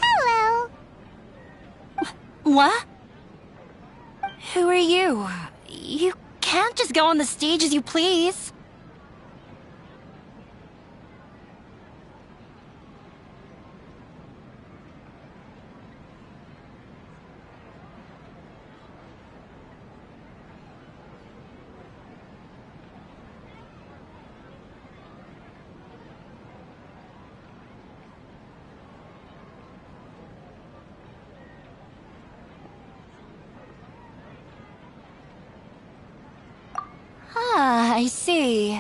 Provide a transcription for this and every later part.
Hello. What? Who are you? You can't just go on the stage as you please. Ah, I see.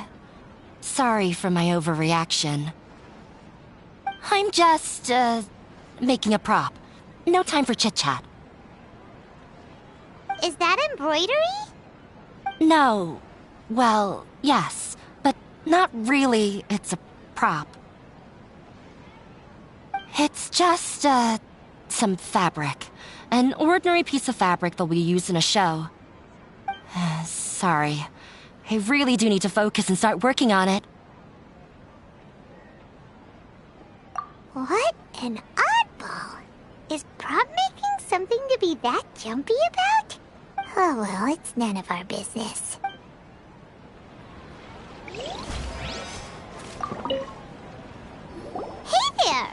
Sorry for my overreaction. I'm just, making a prop. No time for chit-chat. Is that embroidery? No. Well, yes, but not really. It's a prop. It's just, some fabric. An ordinary piece of fabric that we use in a show. Sorry. I really do need to focus and start working on it. What an oddball. Is prop making something to be that jumpy about? Oh well, it's none of our business. Hey there!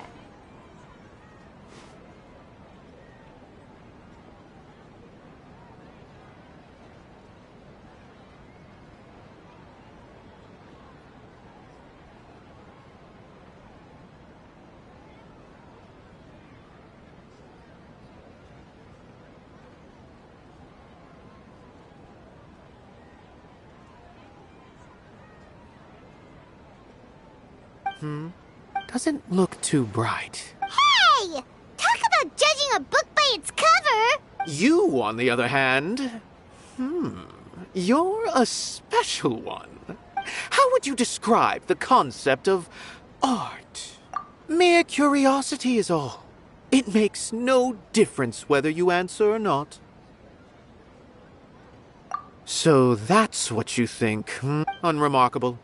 Doesn't look too bright. Hey! Talk about judging a book by its cover! You, on the other hand... You're a special one. How would you describe the concept of art? Mere curiosity is all. It makes no difference whether you answer or not. So that's what you think, Unremarkable.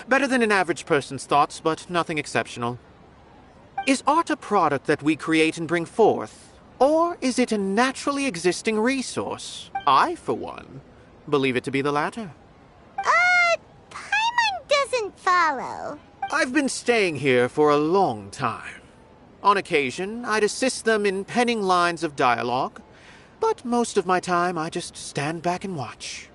Better than an average person's thoughts, but nothing exceptional. Is art a product that we create and bring forth? Or is it a naturally existing resource? I, for one, believe it to be the latter. Paimon doesn't follow. I've been staying here for a long time. On occasion, I'd assist them in penning lines of dialogue, but most of my time I just stand back and watch.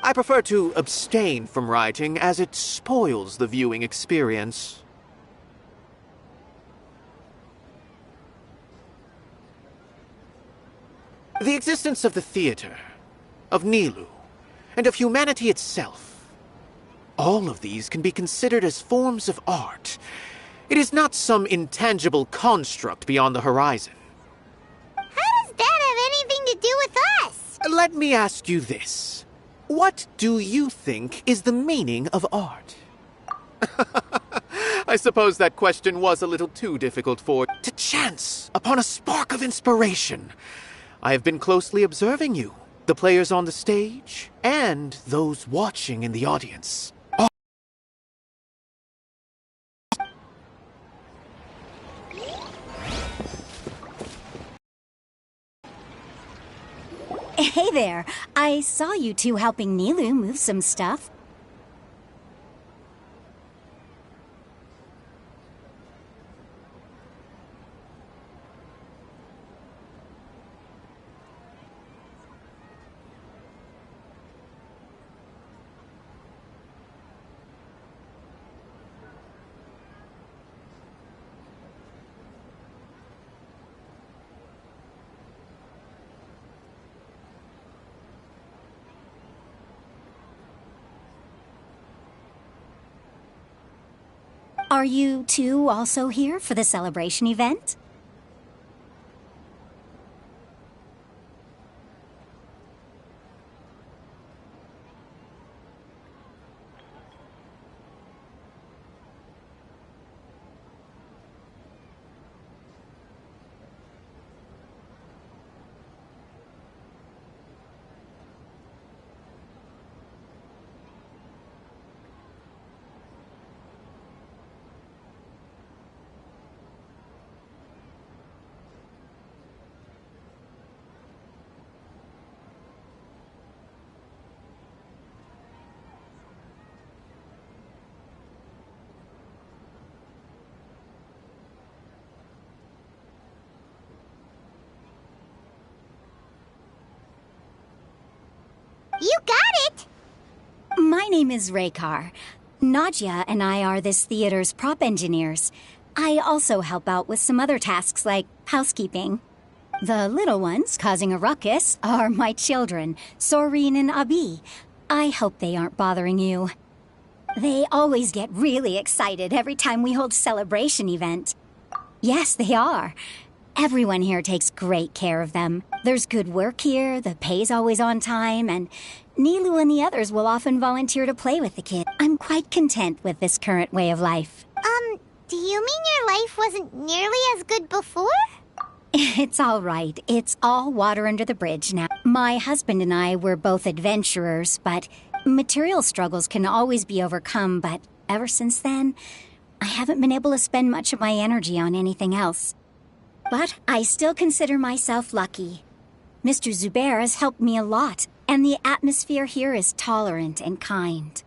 I prefer to abstain from writing as it spoils the viewing experience. The existence of the theater, of Nilou, and of humanity itself. All of these can be considered as forms of art. It is not some intangible construct beyond the horizon. How does that have anything to do with us? Let me ask you this. What do you think is the meaning of art? I suppose that question was a little too difficult to chance upon a spark of inspiration. I have been closely observing you, the players on the stage, and those watching in the audience. Hey there, I saw you two helping Nilou move some stuff. Are you two also here for the celebration event? name is Raykar. Nadia and I are this theater's prop engineers. I also help out with some other tasks like housekeeping. The little ones causing a ruckus are my children, Soreen and Abi. I hope they aren't bothering you. They always get really excited every time we hold a celebration event. Yes, they are. Everyone here takes great care of them. There's good work here, the pay's always on time, and Nilou and the others will often volunteer to play with the kid. I'm quite content with this current way of life. Do you mean your life wasn't nearly as good before? It's all right. It's all water under the bridge now. My husband and I were both adventurers, but material struggles can always be overcome, but ever since then, I haven't been able to spend much of my energy on anything else. But I still consider myself lucky. Mr. Zubair has helped me a lot, and the atmosphere here is tolerant and kind.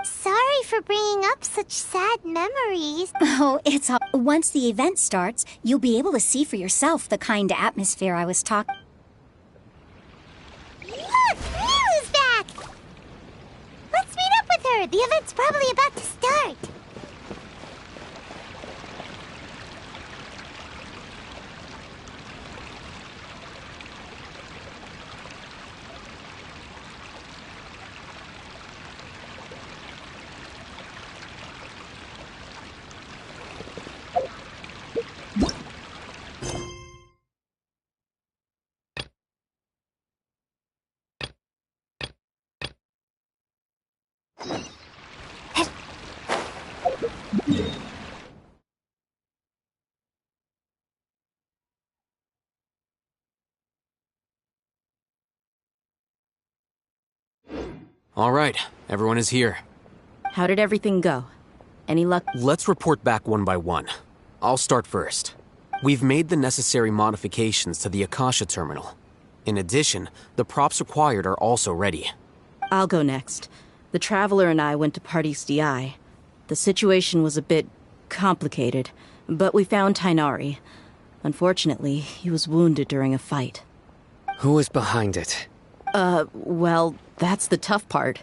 Sorry for bringing up such sad memories. Oh, it's all... Once the event starts, you'll be able to see for yourself the kind of atmosphere I was talking... Look! Nilou's back! Let's meet up with her. The event's probably about to start. All right, everyone is here. How did everything go? Any luck? Let's report back one by one. I'll start first. We've made the necessary modifications to the Akasha terminal. In addition, the props required are also ready. I'll go next. The Traveler and I went to Parte's DI. The situation was a bit complicated, but we found Tainari. Unfortunately, he was wounded during a fight. Who is behind it? Well, that's the tough part.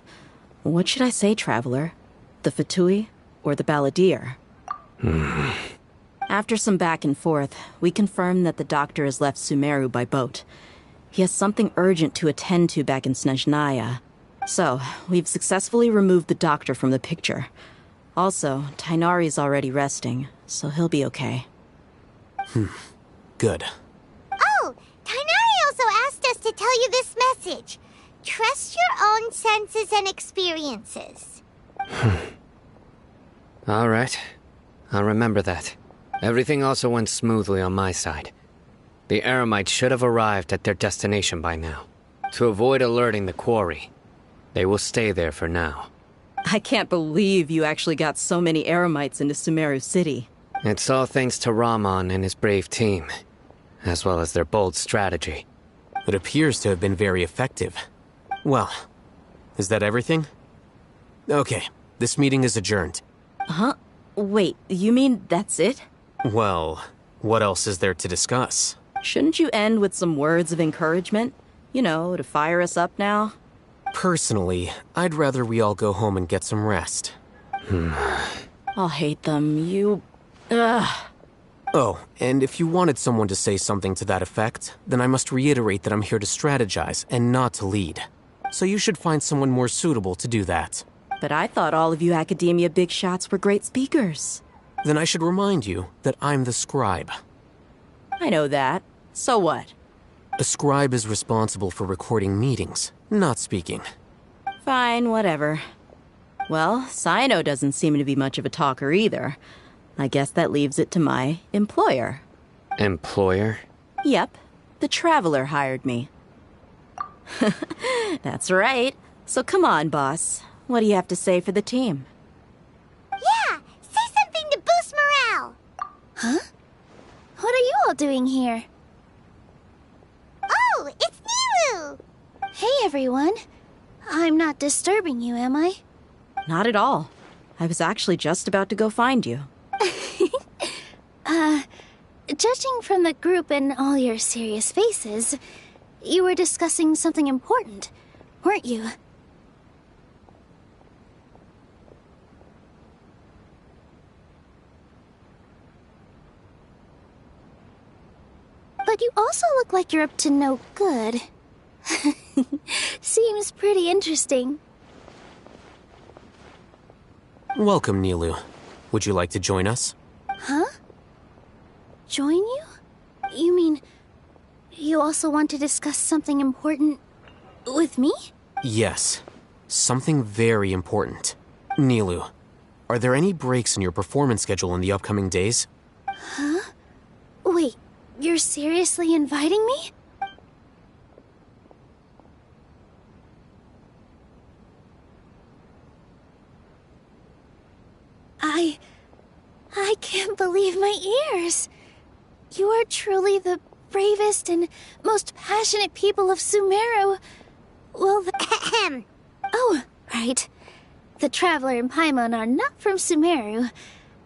What should I say, Traveler? The Fatui or the Balladeer? After some back and forth, we confirmed that the doctor has left Sumeru by boat. He has something urgent to attend to back in Snezhnaya. So, we've successfully removed the doctor from the picture. Also, Tainari is already resting, so he'll be okay. Good. Oh, Tainari also asked us to tell you this message. Trust your own senses and experiences. All right. I'll remember that. Everything also went smoothly on my side. The Eremites should have arrived at their destination by now. To avoid alerting the quarry, they will stay there for now. I can't believe you actually got so many Eremites into Sumeru City. It's all thanks to Rahman and his brave team, as well as their bold strategy. It appears to have been very effective. Well, is that everything? Okay, this meeting is adjourned. Huh? Wait, you mean that's it? Well, what else is there to discuss? Shouldn't you end with some words of encouragement? You know, to fire us up now? Personally, I'd rather we all go home and get some rest. I'll hate them. You... Ugh. Oh, and if you wanted someone to say something to that effect, then I must reiterate that I'm here to strategize and not to lead. So you should find someone more suitable to do that. But I thought all of you Academia big shots were great speakers. Then I should remind you that I'm the scribe. I know that. So what? A scribe is responsible for recording meetings, not speaking. Fine, whatever. Well, Sino doesn't seem to be much of a talker either. I guess that leaves it to my employer. Employer? Yep, the Traveler hired me. That's right. So come on, boss. What do you have to say for the team? Yeah, say something to boost morale. Huh? What are you all doing here? Oh, it's Nilou! Hey, everyone. I'm not disturbing you, am I? Not at all. I was actually just about to go find you. Judging from the group and all your serious faces, you were discussing something important, weren't you? But you also look like you're up to no good. Seems pretty interesting. Welcome, Nilou. Would you like to join us? Huh? Join you? You mean, you also want to discuss something important with me? Yes. Something very important. Nilou, are there any breaks in your performance schedule in the upcoming days? Huh? Wait, you're seriously inviting me? I can't believe my ears. You are truly the bravest and most passionate people of Sumeru. Well, oh, right. The Traveler and Paimon are not from Sumeru,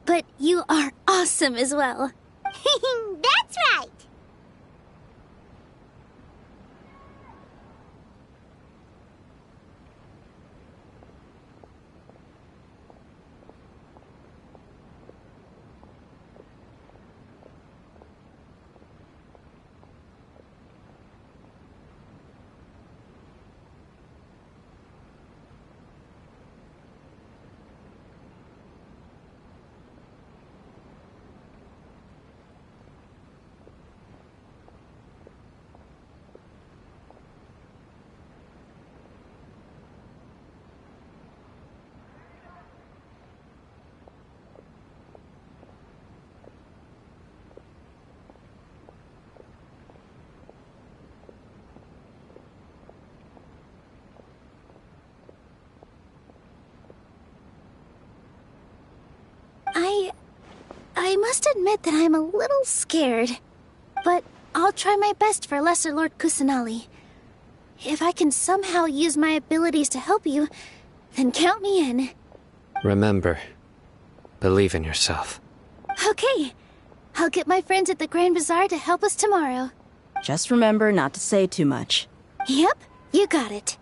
but you are awesome as well. That's right! I must admit that I'm a little scared, but I'll try my best for Lesser Lord Kusanali. If I can somehow use my abilities to help you, then count me in. Remember, believe in yourself. Okay, I'll get my friends at the Grand Bazaar to help us tomorrow. Just remember not to say too much. Yep, you got it.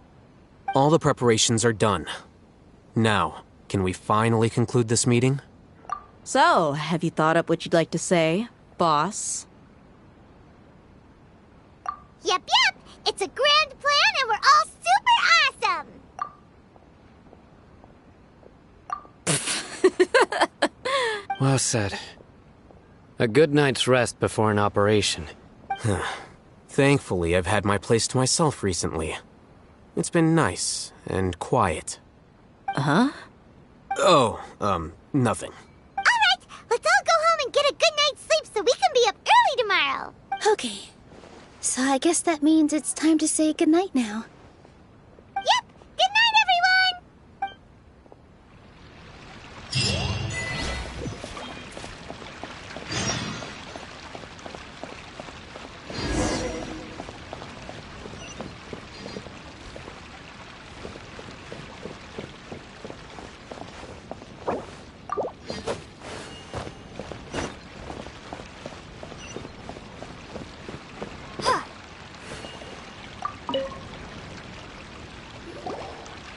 All the preparations are done. Now, can we finally conclude this meeting? So, have you thought up what you'd like to say, boss? Yep. It's a grand plan and we're all super awesome! Well said. A good night's rest before an operation. Thankfully, I've had my place to myself recently. It's been nice and quiet. Huh? Oh, nothing. Alright, let's all go home and get a good night's sleep so we can be up early tomorrow! Okay, so I guess that means it's time to say goodnight now. Yep! Good night, everyone!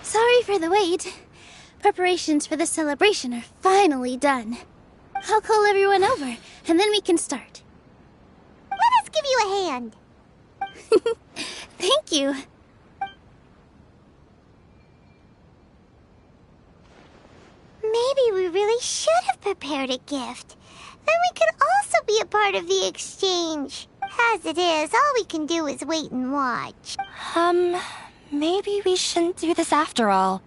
Sorry for the wait. Preparations for the celebration are finally done. I'll call everyone over, and then we can start. Let us give you a hand. Thank you. Maybe we really should have prepared a gift. Then we could also be a part of the exchange. As it is, all we can do is wait and watch. Maybe we shouldn't do this after all.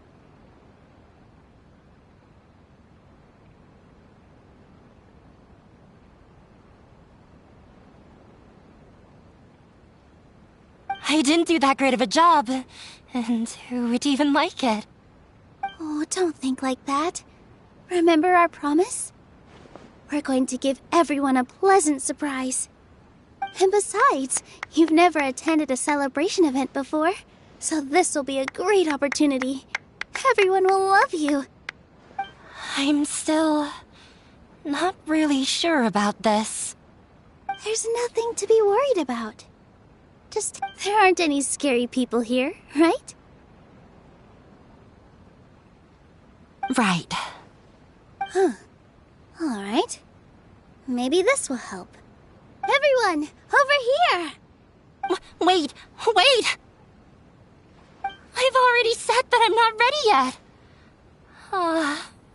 I didn't do that great of a job, and who would even like it? Oh, don't think like that. Remember our promise? We're going to give everyone a pleasant surprise. And besides, you've never attended a celebration event before, so this will be a great opportunity. Everyone will love you. I'm still not really sure about this. There's nothing to be worried about. Just, there aren't any scary people here, right? Right. Huh. All right. Maybe this will help. Everyone, over here! Wait! I've already said that I'm not ready yet.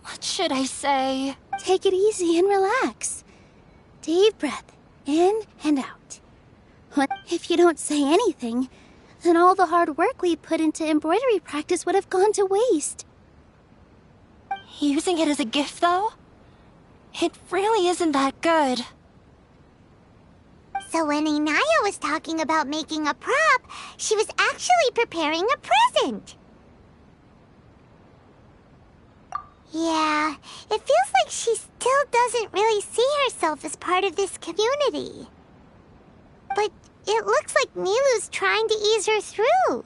What should I say? Take it easy and relax. Deep breath, in and out. What if you don't say anything? Then all the hard work we put into embroidery practice would have gone to waste. Using it as a gift, though? It really isn't that good. So when Inaya was talking about making a prop, she was actually preparing a present. Yeah, it feels like she still doesn't really see herself as part of this community. But it looks like Nilou's trying to ease her through.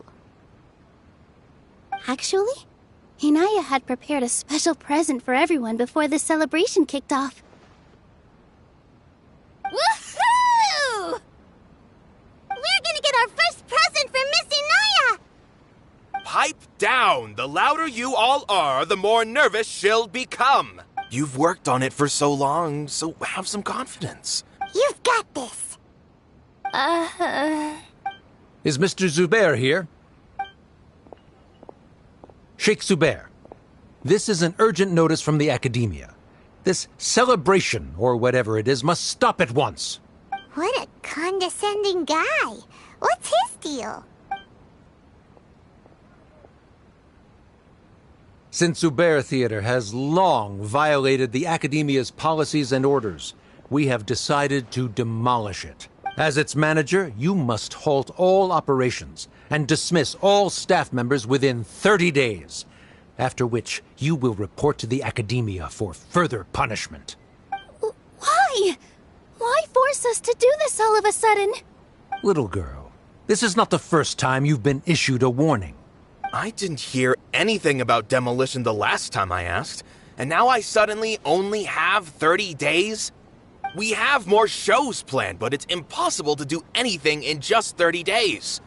Actually, Inaya had prepared a special present for everyone before the celebration kicked off. Woohoo! We're gonna get our first present from Miss Inaya! Pipe down! The louder you all are, the more nervous she'll become. You've worked on it for so long, so have some confidence. You've got this. Is Mr. Zubair here? Sheikh Zubair, this is an urgent notice from the Academia. This celebration, or whatever it is, must stop at once. What a condescending guy. What's his deal? Since Zubair Theater has long violated the Academia's policies and orders, we have decided to demolish it. As its manager, you must halt all operations and dismiss all staff members within 30 days, after which you will report to the Academia for further punishment. Why? Why force us to do this all of a sudden? Little girl, this is not the first time you've been issued a warning. I didn't hear anything about demolition the last time I asked, and now I suddenly only have 30 days? We have more shows planned, but it's impossible to do anything in just 30 days.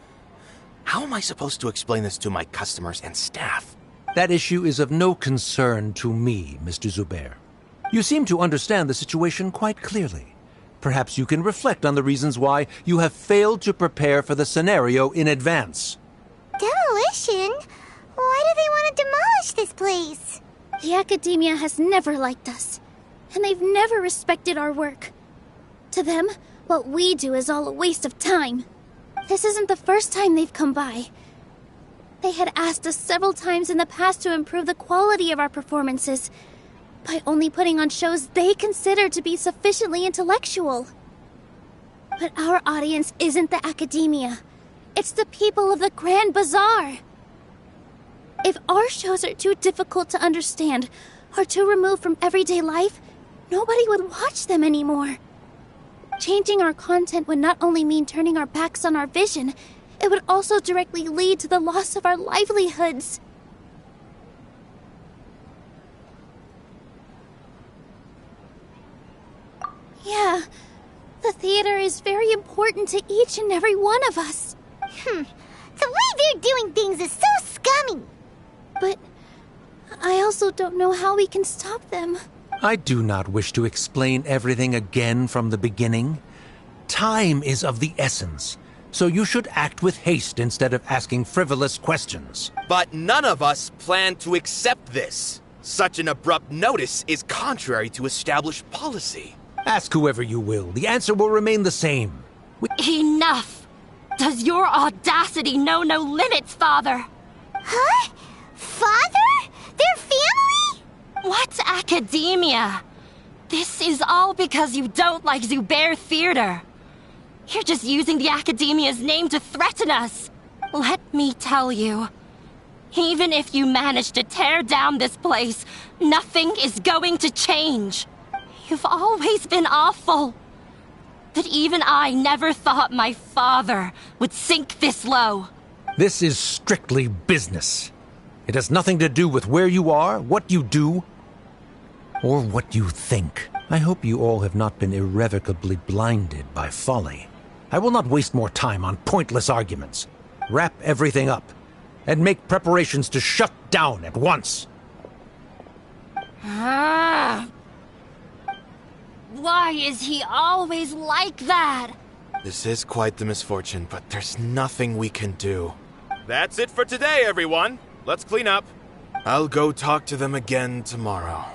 How am I supposed to explain this to my customers and staff? That issue is of no concern to me, Mr. Zubair. You seem to understand the situation quite clearly. Perhaps you can reflect on the reasons why you have failed to prepare for the scenario in advance. Demolition? Why do they want to demolish this place? The Academia has never liked us, and they've never respected our work. To them, what we do is all a waste of time. This isn't the first time they've come by. They had asked us several times in the past to improve the quality of our performances by only putting on shows they consider to be sufficiently intellectual. But our audience isn't the Academia. It's the people of the Grand Bazaar. If our shows are too difficult to understand or too removed from everyday life, nobody would watch them anymore. Changing our content would not only mean turning our backs on our vision, it would also directly lead to the loss of our livelihoods. Yeah, the theater is very important to each and every one of us. The way they're doing things is so scummy. But I also don't know how we can stop them. I do not wish to explain everything again from the beginning. Time is of the essence, so you should act with haste instead of asking frivolous questions. But none of us plan to accept this. Such an abrupt notice is contrary to established policy. Ask whoever you will, the answer will remain the same. Enough! Does your audacity know no limits, Father? Huh? Father? Their family? What academia? This is all because you don't like Subire Theater. You're just using the academia's name to threaten us. Let me tell you, even if you manage to tear down this place, nothing is going to change. You've always been awful. But even I never thought my father would sink this low. This is strictly business. It has nothing to do with where you are, what you do, or what you think. I hope you all have not been irrevocably blinded by folly. I will not waste more time on pointless arguments. Wrap everything up, and make preparations to shut down at once. Why is he always like that? This is quite the misfortune, but there's nothing we can do. That's it for today, everyone. Let's clean up. I'll go talk to them again tomorrow.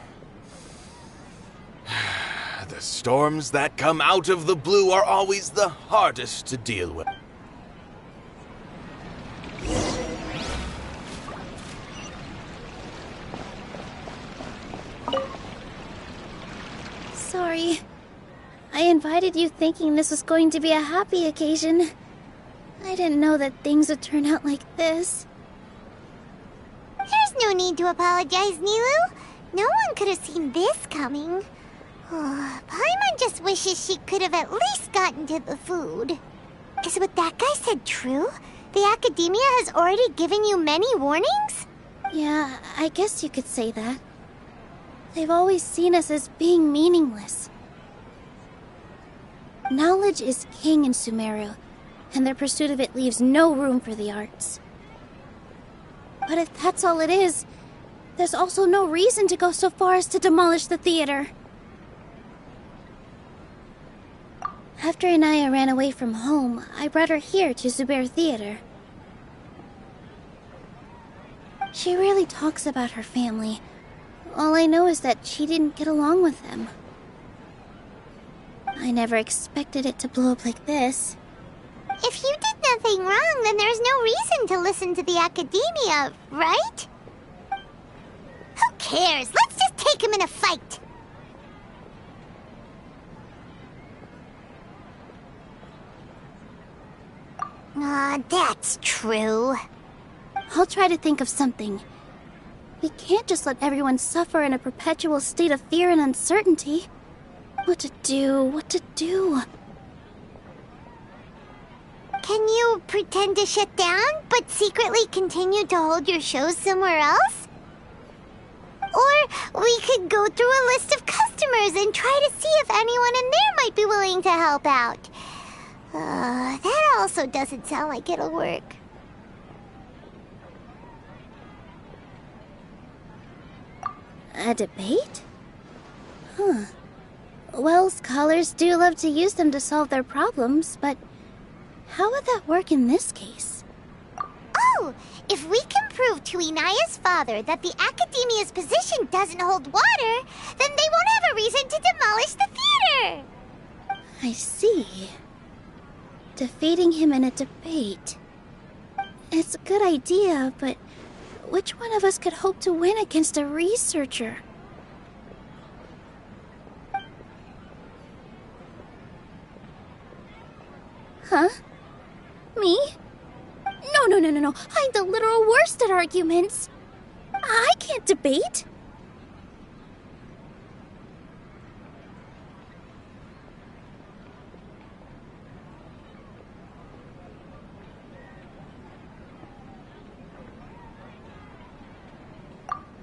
The storms that come out of the blue are always the hardest to deal with. Sorry. I invited you thinking this was going to be a happy occasion. I didn't know that things would turn out like this. There's no need to apologize, Nilou. No one could have seen this coming. Paimon just wishes she could have at least gotten to the food. Is what that guy said true? The academia has already given you many warnings? Yeah, I guess you could say that. They've always seen us as being meaningless. Knowledge is king in Sumeru, and their pursuit of it leaves no room for the arts. But if that's all it is, there's also no reason to go so far as to demolish the theater. After Anaya ran away from home, I brought her here to Subire Theater. She rarely talks about her family. All I know is that she didn't get along with them. I never expected it to blow up like this. If you did nothing wrong, then there's no reason to listen to the academia, right? Who cares? Let's just take him in a fight. That's true. I'll try to think of something. We can't just let everyone suffer in a perpetual state of fear and uncertainty. What to do? Can you pretend to shut down, but secretly continue to hold your shows somewhere else? Or we could go through a list of customers and try to see if anyone in there might be willing to help out. That also doesn't sound like it'll work. A debate? Huh. Well, scholars do love to use them to solve their problems, but how would that work in this case? Oh, if we can prove to Inaya's father that the academia's position doesn't hold water, then they won't have a reason to demolish the theater. I see. Defeating him in a debate. It's a good idea, but which one of us could hope to win against a researcher? Huh? Me? No. I'm the literal worst at arguments. I can't debate.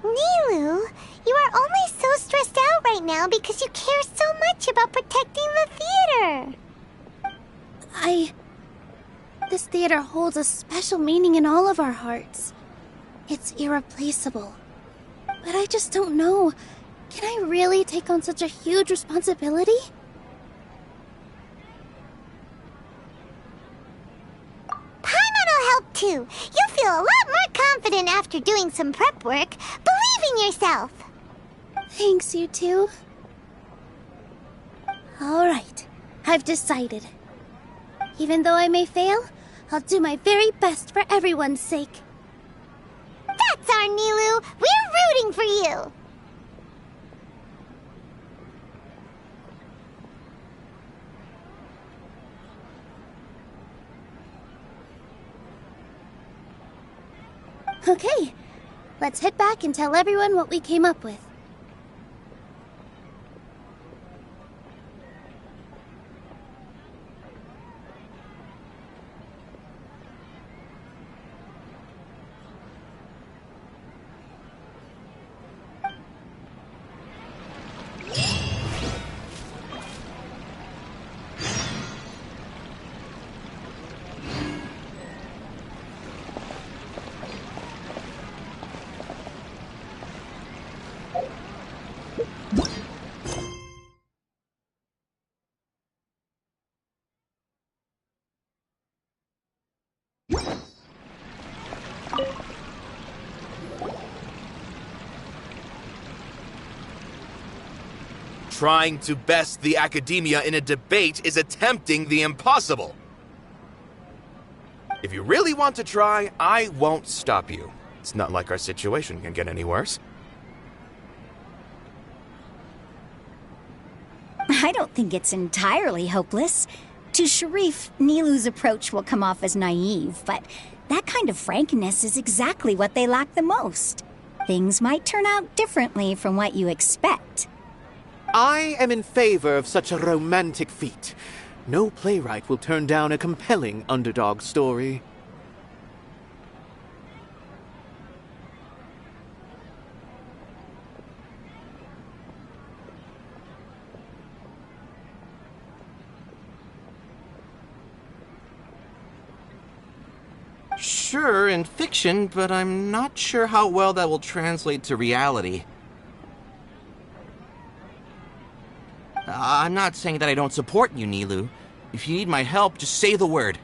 Nilou, you are only so stressed out right now because you care so much about protecting the theater. This theater holds a special meaning in all of our hearts. It's irreplaceable. But I just don't know. Can I really take on such a huge responsibility? Paimon will help too. You'll feel a lot more confident after doing some prep work. Believe in yourself. Thanks, you two. All right, I've decided. Even though I may fail, I'll do my very best for everyone's sake. That's our Nilou! We're rooting for you! Okay, let's head back and tell everyone what we came up with. Trying to best the academia in a debate is attempting the impossible. If you really want to try, I won't stop you. It's not like our situation can get any worse. I don't think it's entirely hopeless. To Sharif, Nilou's approach will come off as naive, but that kind of frankness is exactly what they lack the most. Things might turn out differently from what you expect. I am in favor of such a romantic feat. No playwright will turn down a compelling underdog story. Sure, in fiction, but I'm not sure how well that will translate to reality. I'm not saying that I don't support you, Nilou. If you need my help, just say the word.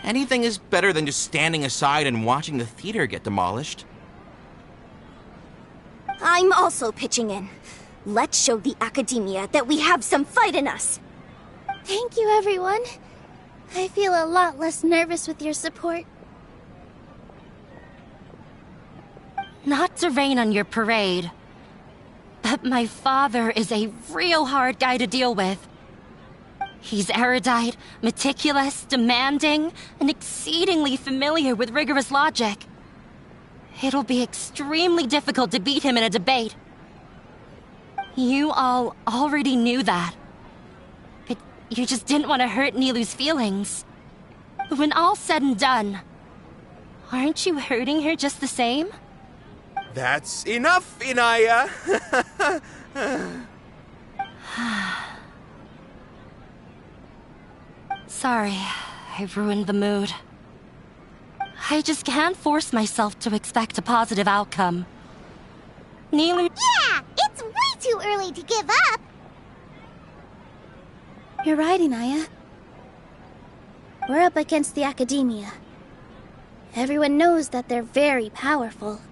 Anything is better than just standing aside and watching the theater get demolished. I'm also pitching in. Let's show the academia that we have some fight in us. Thank you, everyone. I feel a lot less nervous with your support. Not to rain on your parade, but my father is a real hard guy to deal with. He's erudite, meticulous, demanding, and exceedingly familiar with rigorous logic. It'll be extremely difficult to beat him in a debate. You all already knew that. But you just didn't want to hurt Nilou's feelings. But when all's said and done, aren't you hurting her just the same? That's enough, Inaya! Sorry, I ruined the mood. I just can't force myself to expect a positive outcome. Nilou... Yeah! It's way too early to give up! You're right, Inaya. We're up against the academia. Everyone knows that they're very powerful.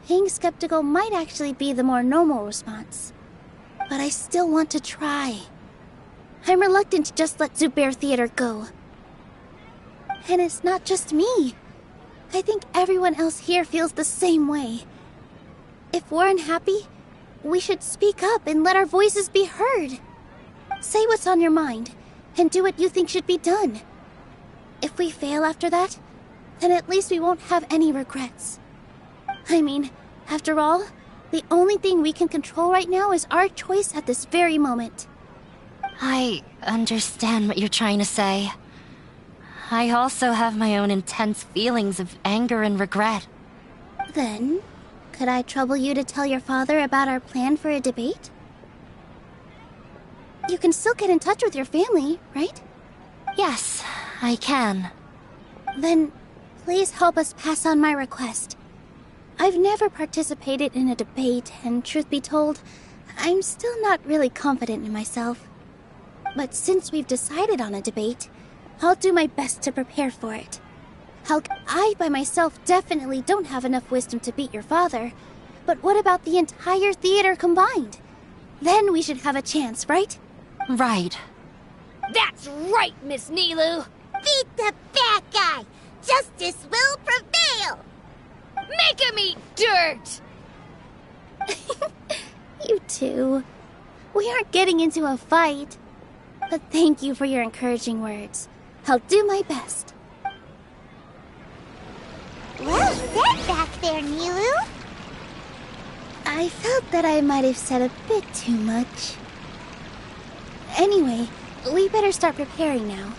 Being skeptical might actually be the more normal response. But I still want to try. I'm reluctant to just let Subire Theater go. And it's not just me. I think everyone else here feels the same way. If we're unhappy, we should speak up and let our voices be heard. Say what's on your mind, and do what you think should be done. If we fail after that, then at least we won't have any regrets. I mean, after all, the only thing we can control right now is our choice at this very moment. I understand what you're trying to say. I also have my own intense feelings of anger and regret. Then, could I trouble you to tell your father about our plan for a debate? You can still get in touch with your family, right? Yes, I can. Then, please help us pass on my request. I've never participated in a debate, and truth be told, I'm still not really confident in myself. But since we've decided on a debate, I'll do my best to prepare for it. I by myself definitely don't have enough wisdom to beat your father, but what about the entire theater combined? Then we should have a chance, right? Right. That's right, Miss Nilou! Beat the bad guy! Justice will prevail! Make him eat dirt! You two. We aren't getting into a fight. But thank you for your encouraging words. I'll do my best. Well said back there, Nilou. I felt that I might have said a bit too much. Anyway, we better start preparing now.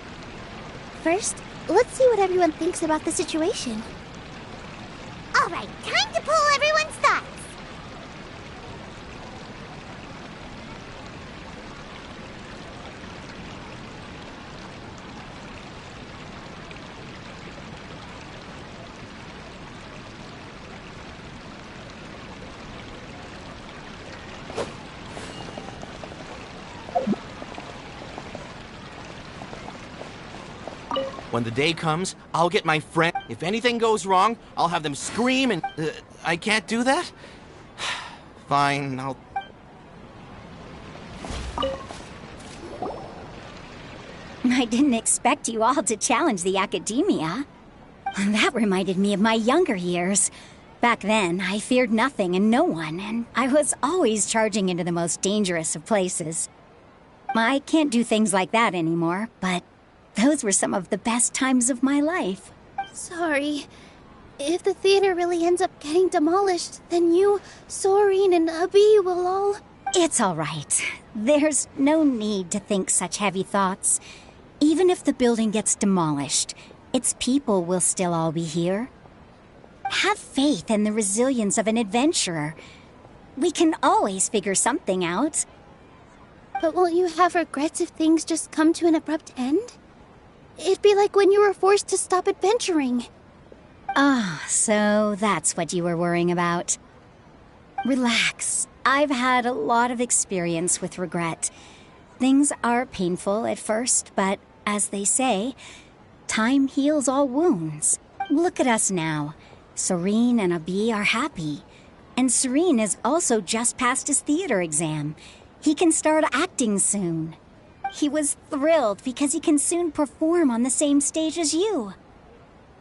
First, let's see what everyone thinks about the situation. Alright, time to pull everyone's thoughts. When the day comes, I'll get my friend. If anything goes wrong, I'll have them scream and... I can't do that? Fine, I'll... I didn't expect you all to challenge the academia. That reminded me of my younger years. Back then, I feared nothing and no one, and I was always charging into the most dangerous of places. I can't do things like that anymore, but those were some of the best times of my life. Sorry. If the theater really ends up getting demolished, then you, Soren, and Abi will all... It's all right. There's no need to think such heavy thoughts. Even if the building gets demolished, its people will still all be here. Have faith in the resilience of an adventurer. We can always figure something out. But won't you have regrets if things just come to an abrupt end? It'd be like when you were forced to stop adventuring. Ah, so that's what you were worrying about. Relax. I've had a lot of experience with regret. Things are painful at first, but as they say, time heals all wounds. Look at us now. Soren and Abi are happy. And Soren has also just passed his theater exam. He can start acting soon. He was thrilled because he can soon perform on the same stage as you.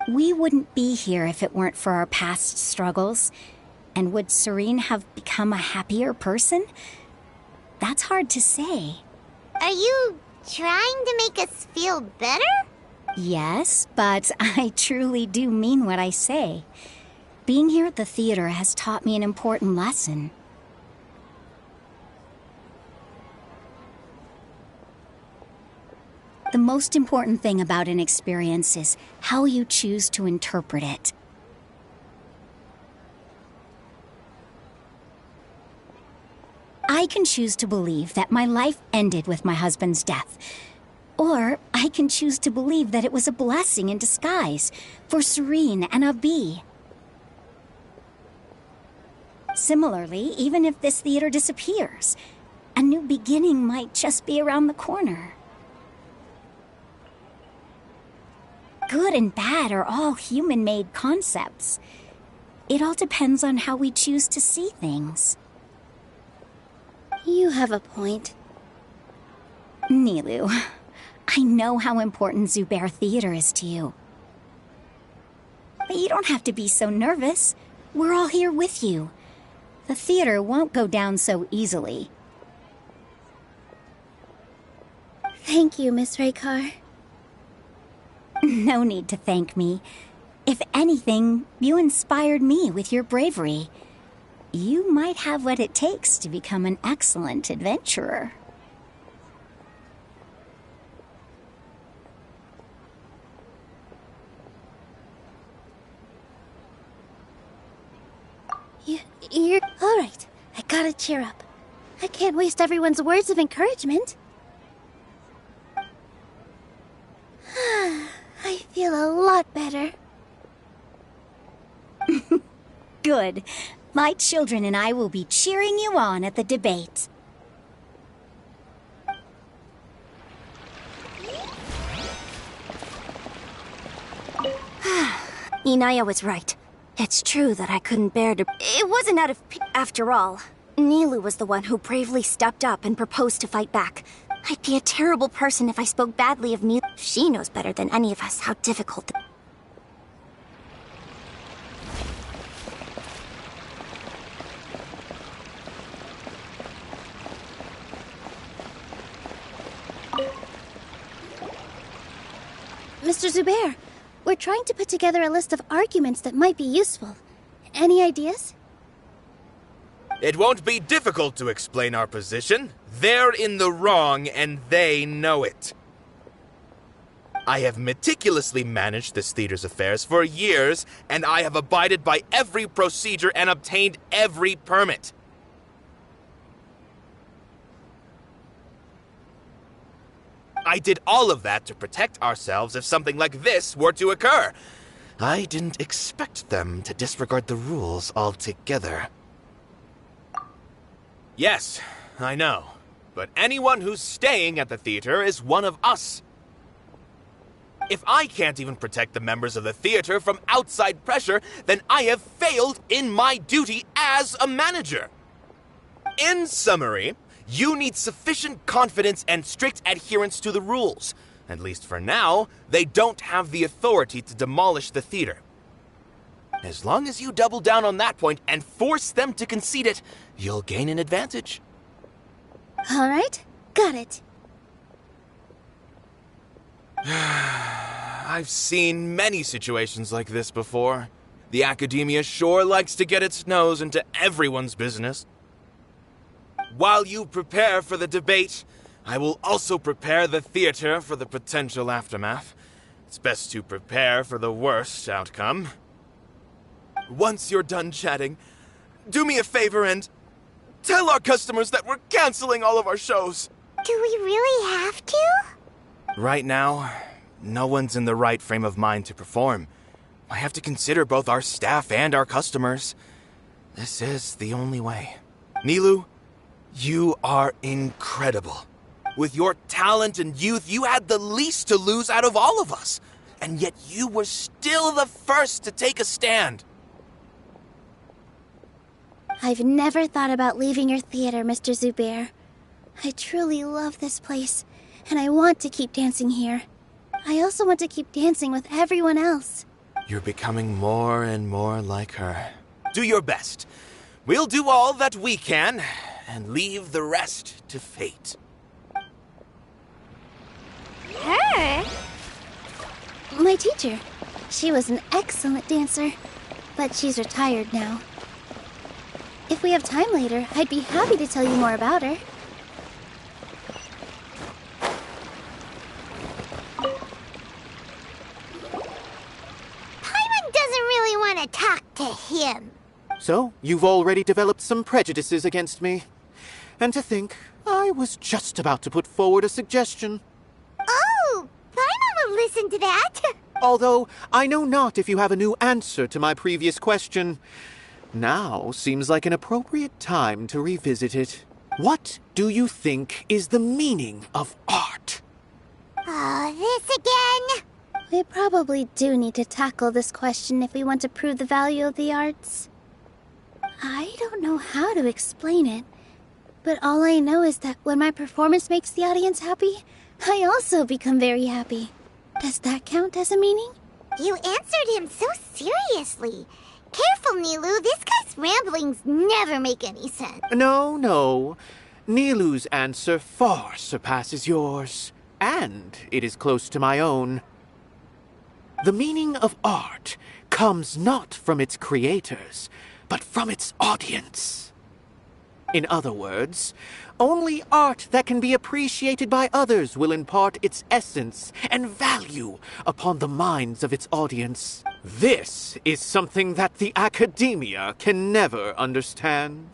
We wouldn't be here if it weren't for our past struggles. And would Soren have become a happier person? That's hard to say. Are you trying to make us feel better? Yes, but I truly do mean what I say. Being here at the theater has taught me an important lesson. The most important thing about an experience is how you choose to interpret it. I can choose to believe that my life ended with my husband's death. Or I can choose to believe that it was a blessing in disguise for Soren and Abi. Similarly, even if this theater disappears, a new beginning might just be around the corner. Good and bad are all human-made concepts. It all depends on how we choose to see things. You have a point. Nilou, I know how important Subire Theater is to you. But you don't have to be so nervous. We're all here with you. The theater won't go down so easily. Thank you, Miss Raykar. No need to thank me. If anything, you inspired me with your bravery. You might have what it takes to become an excellent adventurer. You're... All right, I gotta cheer up. I can't waste everyone's words of encouragement. I feel a lot better. Good. My children and I will be cheering you on at the debate. Inaya was right. It's true that I couldn't bear to... It wasn't out of... After all, Nilou was the one who bravely stepped up and proposed to fight back. I'd be a terrible person if I spoke badly of Nilou. She knows better than any of us how difficult. Mr. Subire, we're trying to put together a list of arguments that might be useful. Any ideas? It won't be difficult to explain our position. They're in the wrong, and they know it. I have meticulously managed this theater's affairs for years, and I have abided by every procedure and obtained every permit. I did all of that to protect ourselves if something like this were to occur. I didn't expect them to disregard the rules altogether. Yes, I know. But anyone who's staying at the theater is one of us. If I can't even protect the members of the theater from outside pressure, then I have failed in my duty as a manager. In summary, you need sufficient confidence and strict adherence to the rules. At least for now, they don't have the authority to demolish the theater. As long as you double down on that point and force them to concede it, you'll gain an advantage. All right, got it. I've seen many situations like this before. The academia sure likes to get its nose into everyone's business. While you prepare for the debate, I will also prepare the theater for the potential aftermath. It's best to prepare for the worst outcome. Once you're done chatting, do me a favor and tell our customers that we're canceling all of our shows. Do we really have to? Right now, no one's in the right frame of mind to perform. I have to consider both our staff and our customers. This is the only way. Nilou, you are incredible. With your talent and youth, you had the least to lose out of all of us. And yet you were still the first to take a stand. I've never thought about leaving your theater, Mr. Subire. I truly love this place, and I want to keep dancing here. I also want to keep dancing with everyone else. You're becoming more and more like her. Do your best. We'll do all that we can, and leave the rest to fate. Her? My teacher. She was an excellent dancer, but she's retired now. If we have time later, I'd be happy to tell you more about her. Paimon doesn't really want to talk to him. So, you've already developed some prejudices against me. And to think, I was just about to put forward a suggestion. Oh, Paimon will listen to that. Although, I know not if you have a new answer to my previous question. Now seems like an appropriate time to revisit it. What do you think is the meaning of art? Oh, this again? We probably do need to tackle this question if we want to prove the value of the arts. I don't know how to explain it, but all I know is that when my performance makes the audience happy, I also become very happy. Does that count as a meaning? You answered him so seriously. Careful, Nilou. This guy's ramblings never make any sense. No. Nilou's answer far surpasses yours, and it is close to my own. The meaning of art comes not from its creators, but from its audience. In other words, only art that can be appreciated by others will impart its essence and value upon the minds of its audience. This is something that the academia can never understand.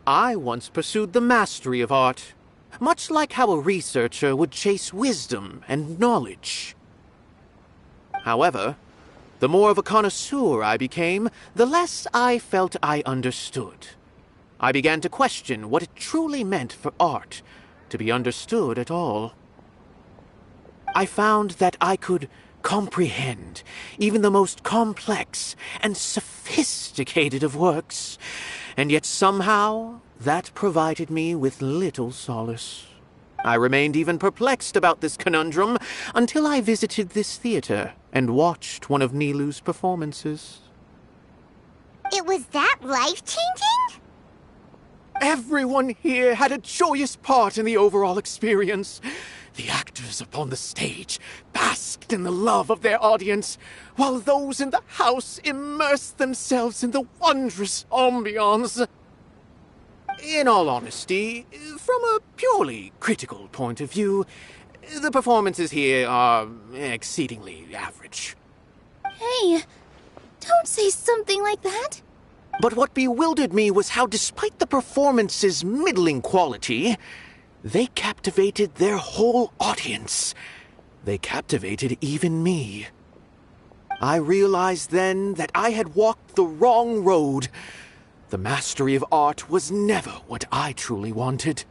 I once pursued the mastery of art, much like how a researcher would chase wisdom and knowledge. However, the more of a connoisseur I became, the less I felt I understood. I began to question what it truly meant for art to be understood at all. I found that I could comprehend even the most complex and sophisticated of works, and yet somehow that provided me with little solace. I remained even perplexed about this conundrum until I visited this theater and watched one of Nilou's performances. It was that life-changing? Everyone here had a joyous part in the overall experience. The actors upon the stage basked in the love of their audience, while those in the house immersed themselves in the wondrous ambiance. In all honesty, from a purely critical point of view, the performances here are exceedingly average. Hey, don't say something like that. But what bewildered me was how, despite the performance's middling quality, they captivated their whole audience. They captivated even me. I realized then that I had walked the wrong road. The mastery of art was never what I truly wanted.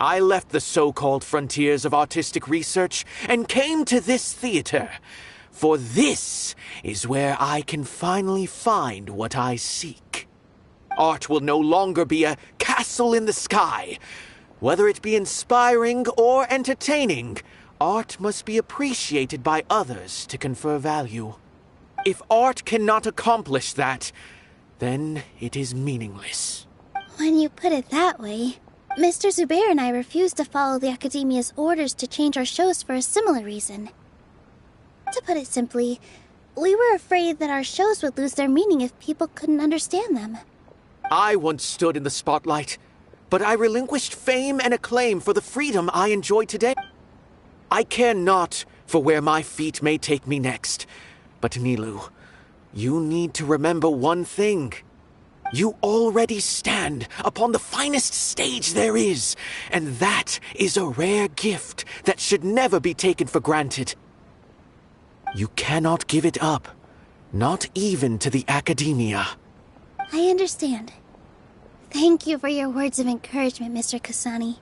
I left the so-called frontiers of artistic research and came to this theater. For this is where I can finally find what I seek. Art will no longer be a castle in the sky. Whether it be inspiring or entertaining, art must be appreciated by others to confer value. If art cannot accomplish that, then it is meaningless. When you put it that way, Mr. Subire and I refused to follow the Academia's orders to change our shows for a similar reason. To put it simply, we were afraid that our shows would lose their meaning if people couldn't understand them. I once stood in the spotlight, but I relinquished fame and acclaim for the freedom I enjoy today. I care not for where my feet may take me next, but Nilou, you need to remember one thing. You already stand upon the finest stage there is, and that is a rare gift that should never be taken for granted. You cannot give it up, not even to the Academia. I understand. Thank you for your words of encouragement, Mr. Kasani.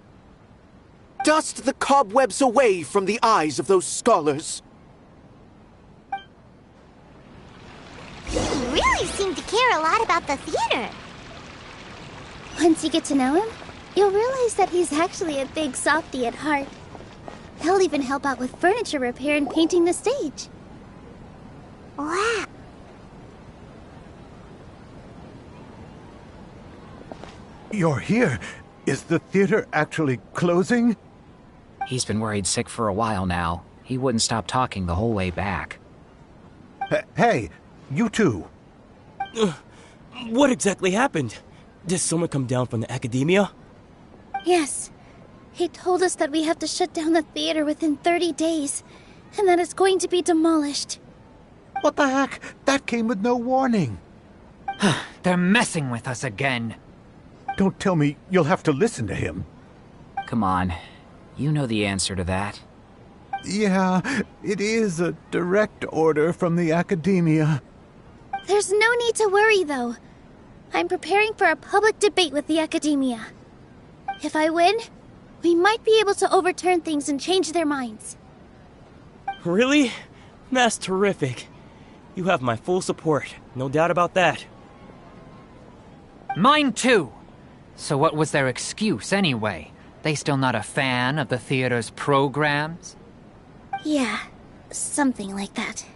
Dust the cobwebs away from the eyes of those scholars. You really seem to care a lot about the theater. Once you get to know him, you'll realize that he's actually a big softie at heart. He'll even help out with furniture repair and painting the stage. Wow. You're here. Is the theater actually closing? He's been worried sick for a while now. He wouldn't stop talking the whole way back. Hey, you two. What exactly happened? Did someone come down from the Academia? Yes. He told us that we have to shut down the theater within 30 days, and that it's going to be demolished. What the heck? That came with no warning. They're messing with us again. Don't tell me you'll have to listen to him. Come on. You know the answer to that. Yeah, it is a direct order from the Academia. There's no need to worry, though. I'm preparing for a public debate with the Academia. If I win, we might be able to overturn things and change their minds. Really? That's terrific. You have my full support, no doubt about that. Mine too. So what was their excuse anyway? They still not a fan of the theater's programs? Yeah, something like that.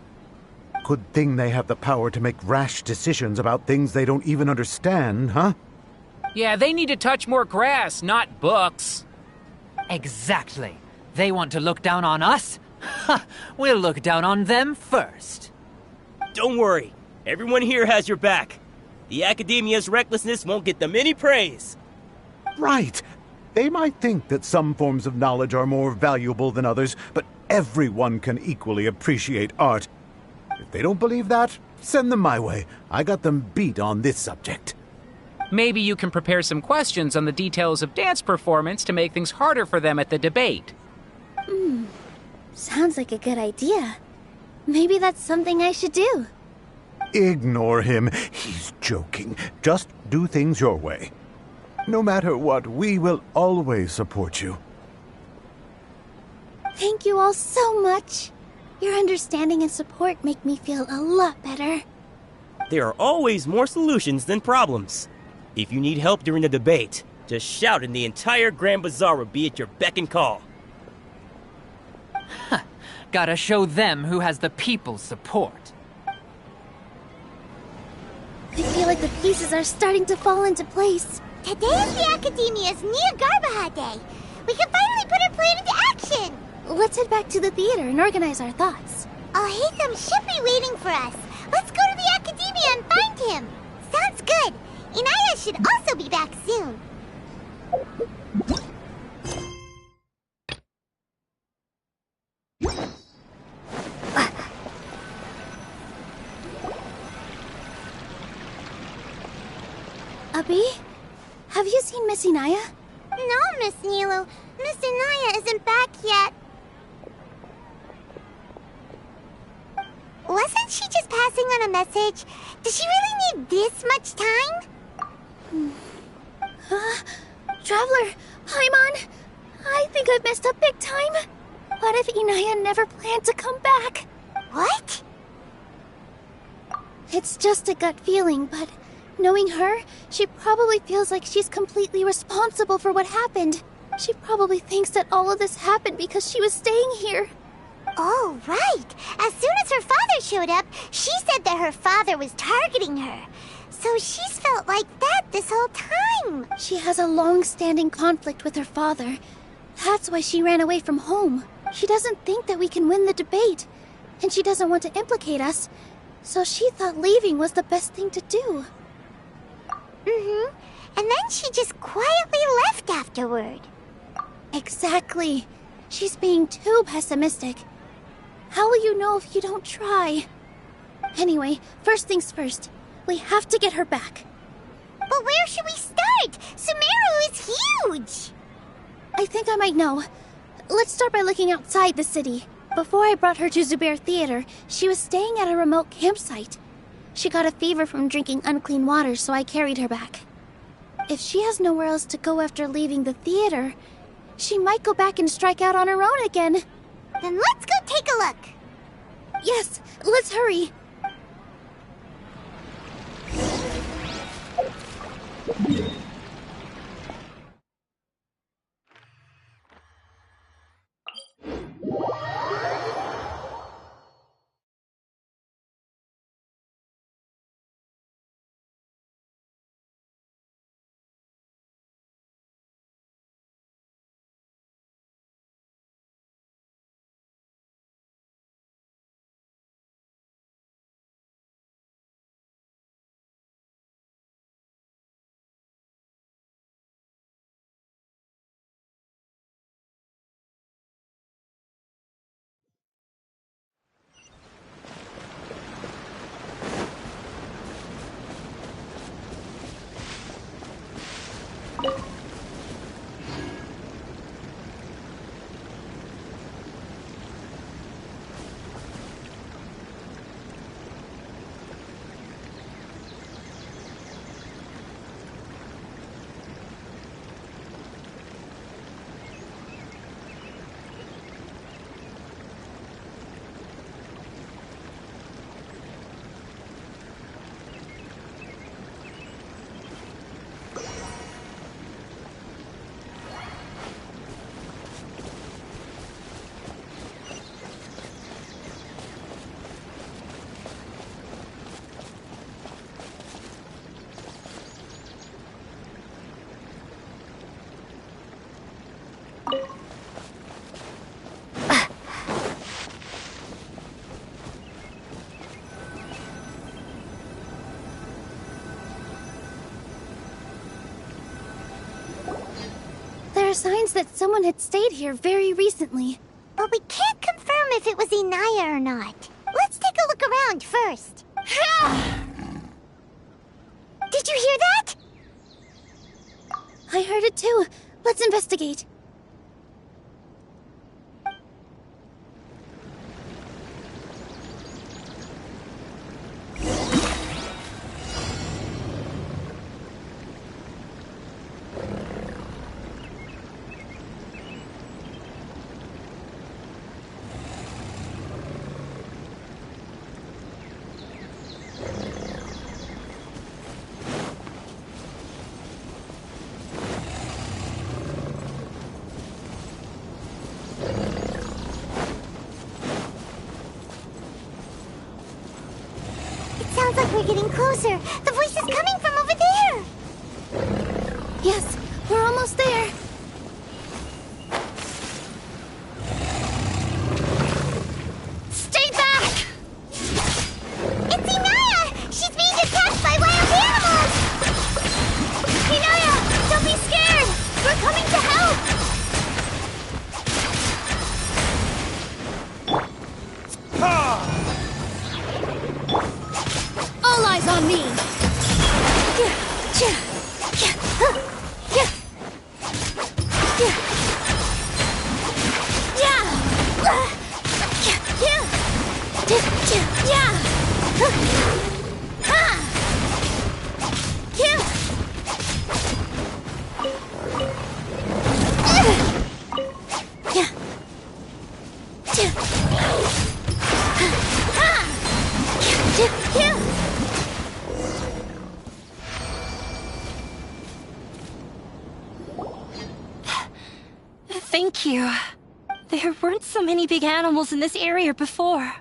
Good thing they have the power to make rash decisions about things they don't even understand, huh? Yeah, they need to touch more grass, not books. Exactly. They want to look down on us? We'll look down on them first. Don't worry. Everyone here has your back. The Academia's recklessness won't get them any praise. Right. They might think that some forms of knowledge are more valuable than others, but everyone can equally appreciate art. If they don't believe that, send them my way. I got them beat on this subject. Maybe you can prepare some questions on the details of dance performance to make things harder for them at the debate. Sounds like a good idea. Maybe that's something I should do. Ignore him. He's joking. Just do things your way. No matter what, we will always support you. Thank you all so much. Your understanding and support make me feel a lot better. There are always more solutions than problems. If you need help during the debate, Just shout and the entire Grand Bazaar will be at your beck and call. Gotta show them who has the people's support. I feel like the pieces are starting to fall into place. Today is the Academia's Nia Garbaha Day. We can finally put our plan into action. Let's head back to the theater and organize our thoughts. Al-Haytham should be waiting for us. Let's go to the Academia and find him. Sounds good. Inaya should also be back soon. Abi? Have you seen Miss Inaya? No, Miss Nilou. Miss Inaya isn't back yet. Wasn't she just passing on a message? Does she really need this much time? Traveler, Paimon, I think I've messed up big time. What if Inaya never planned to come back? What? It's just a gut feeling, but knowing her, she probably feels like she's completely responsible for what happened. She probably thinks that all of this happened because she was staying here. Oh, right. As soon as her father showed up, she said that her father was targeting her. So she's felt like that this whole time. She has a long-standing conflict with her father. That's why she ran away from home. She doesn't think that we can win the debate, and she doesn't want to implicate us. So she thought leaving was the best thing to do. Mm-hmm. And then she just quietly left afterward. Exactly. She's being too pessimistic. How will you know if you don't try? Anyway, first things first. We have to get her back. But where should we start? Sumeru is huge! I think I might know. Let's start by looking outside the city. Before I brought her to Subire Theater, she was staying at a remote campsite. She got a fever from drinking unclean water, so I carried her back. If she has nowhere else to go after leaving the theater, she might go back and strike out on her own again. Then let's go take a look. Yes, let's hurry. There are signs that someone had stayed here very recently. But we can't confirm if it was Inaya or not. Let's take a look around first. Did you hear that? I heard it too. Let's investigate. getting closer. The voice is coming from over there. Yes, we're almost there. Stay back! It's Inaya! She's being attacked by wild animals! Inaya, don't be scared! We're coming to help! All eyes on me! Thank you. There weren't so many big animals in this area before.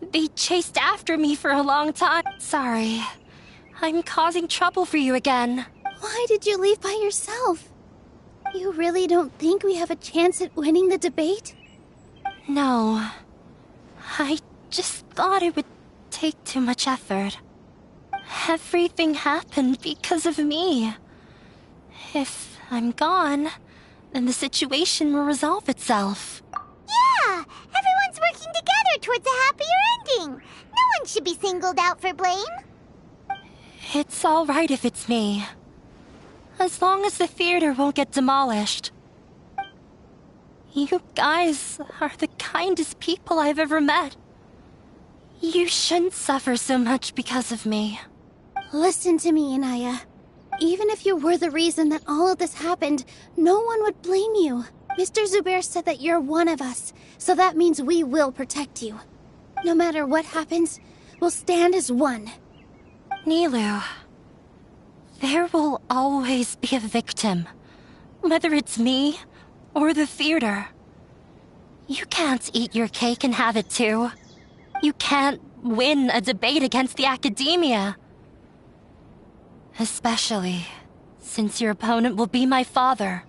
They chased after me for a long time. Sorry. I'm causing trouble for you again. Why did you leave by yourself? You really don't think we have a chance at winning the debate? No. I just thought it would take too much effort. Everything happened because of me. If I'm gone, then the situation will resolve itself. Yeah! Everyone's working together towards a happier ending. No one should be singled out for blame. It's all right if it's me. As long as the theater won't get demolished. You guys are the kindest people I've ever met. You shouldn't suffer so much because of me. Listen to me, Inaya. Even if you were the reason that all of this happened, no one would blame you. Mr. Zubair said that you're one of us, so that means we will protect you. No matter what happens, we'll stand as one. Nilou, there will always be a victim, whether it's me or the theater. You can't eat your cake and have it too. You can't win a debate against the academia. Especially since your opponent will be my father.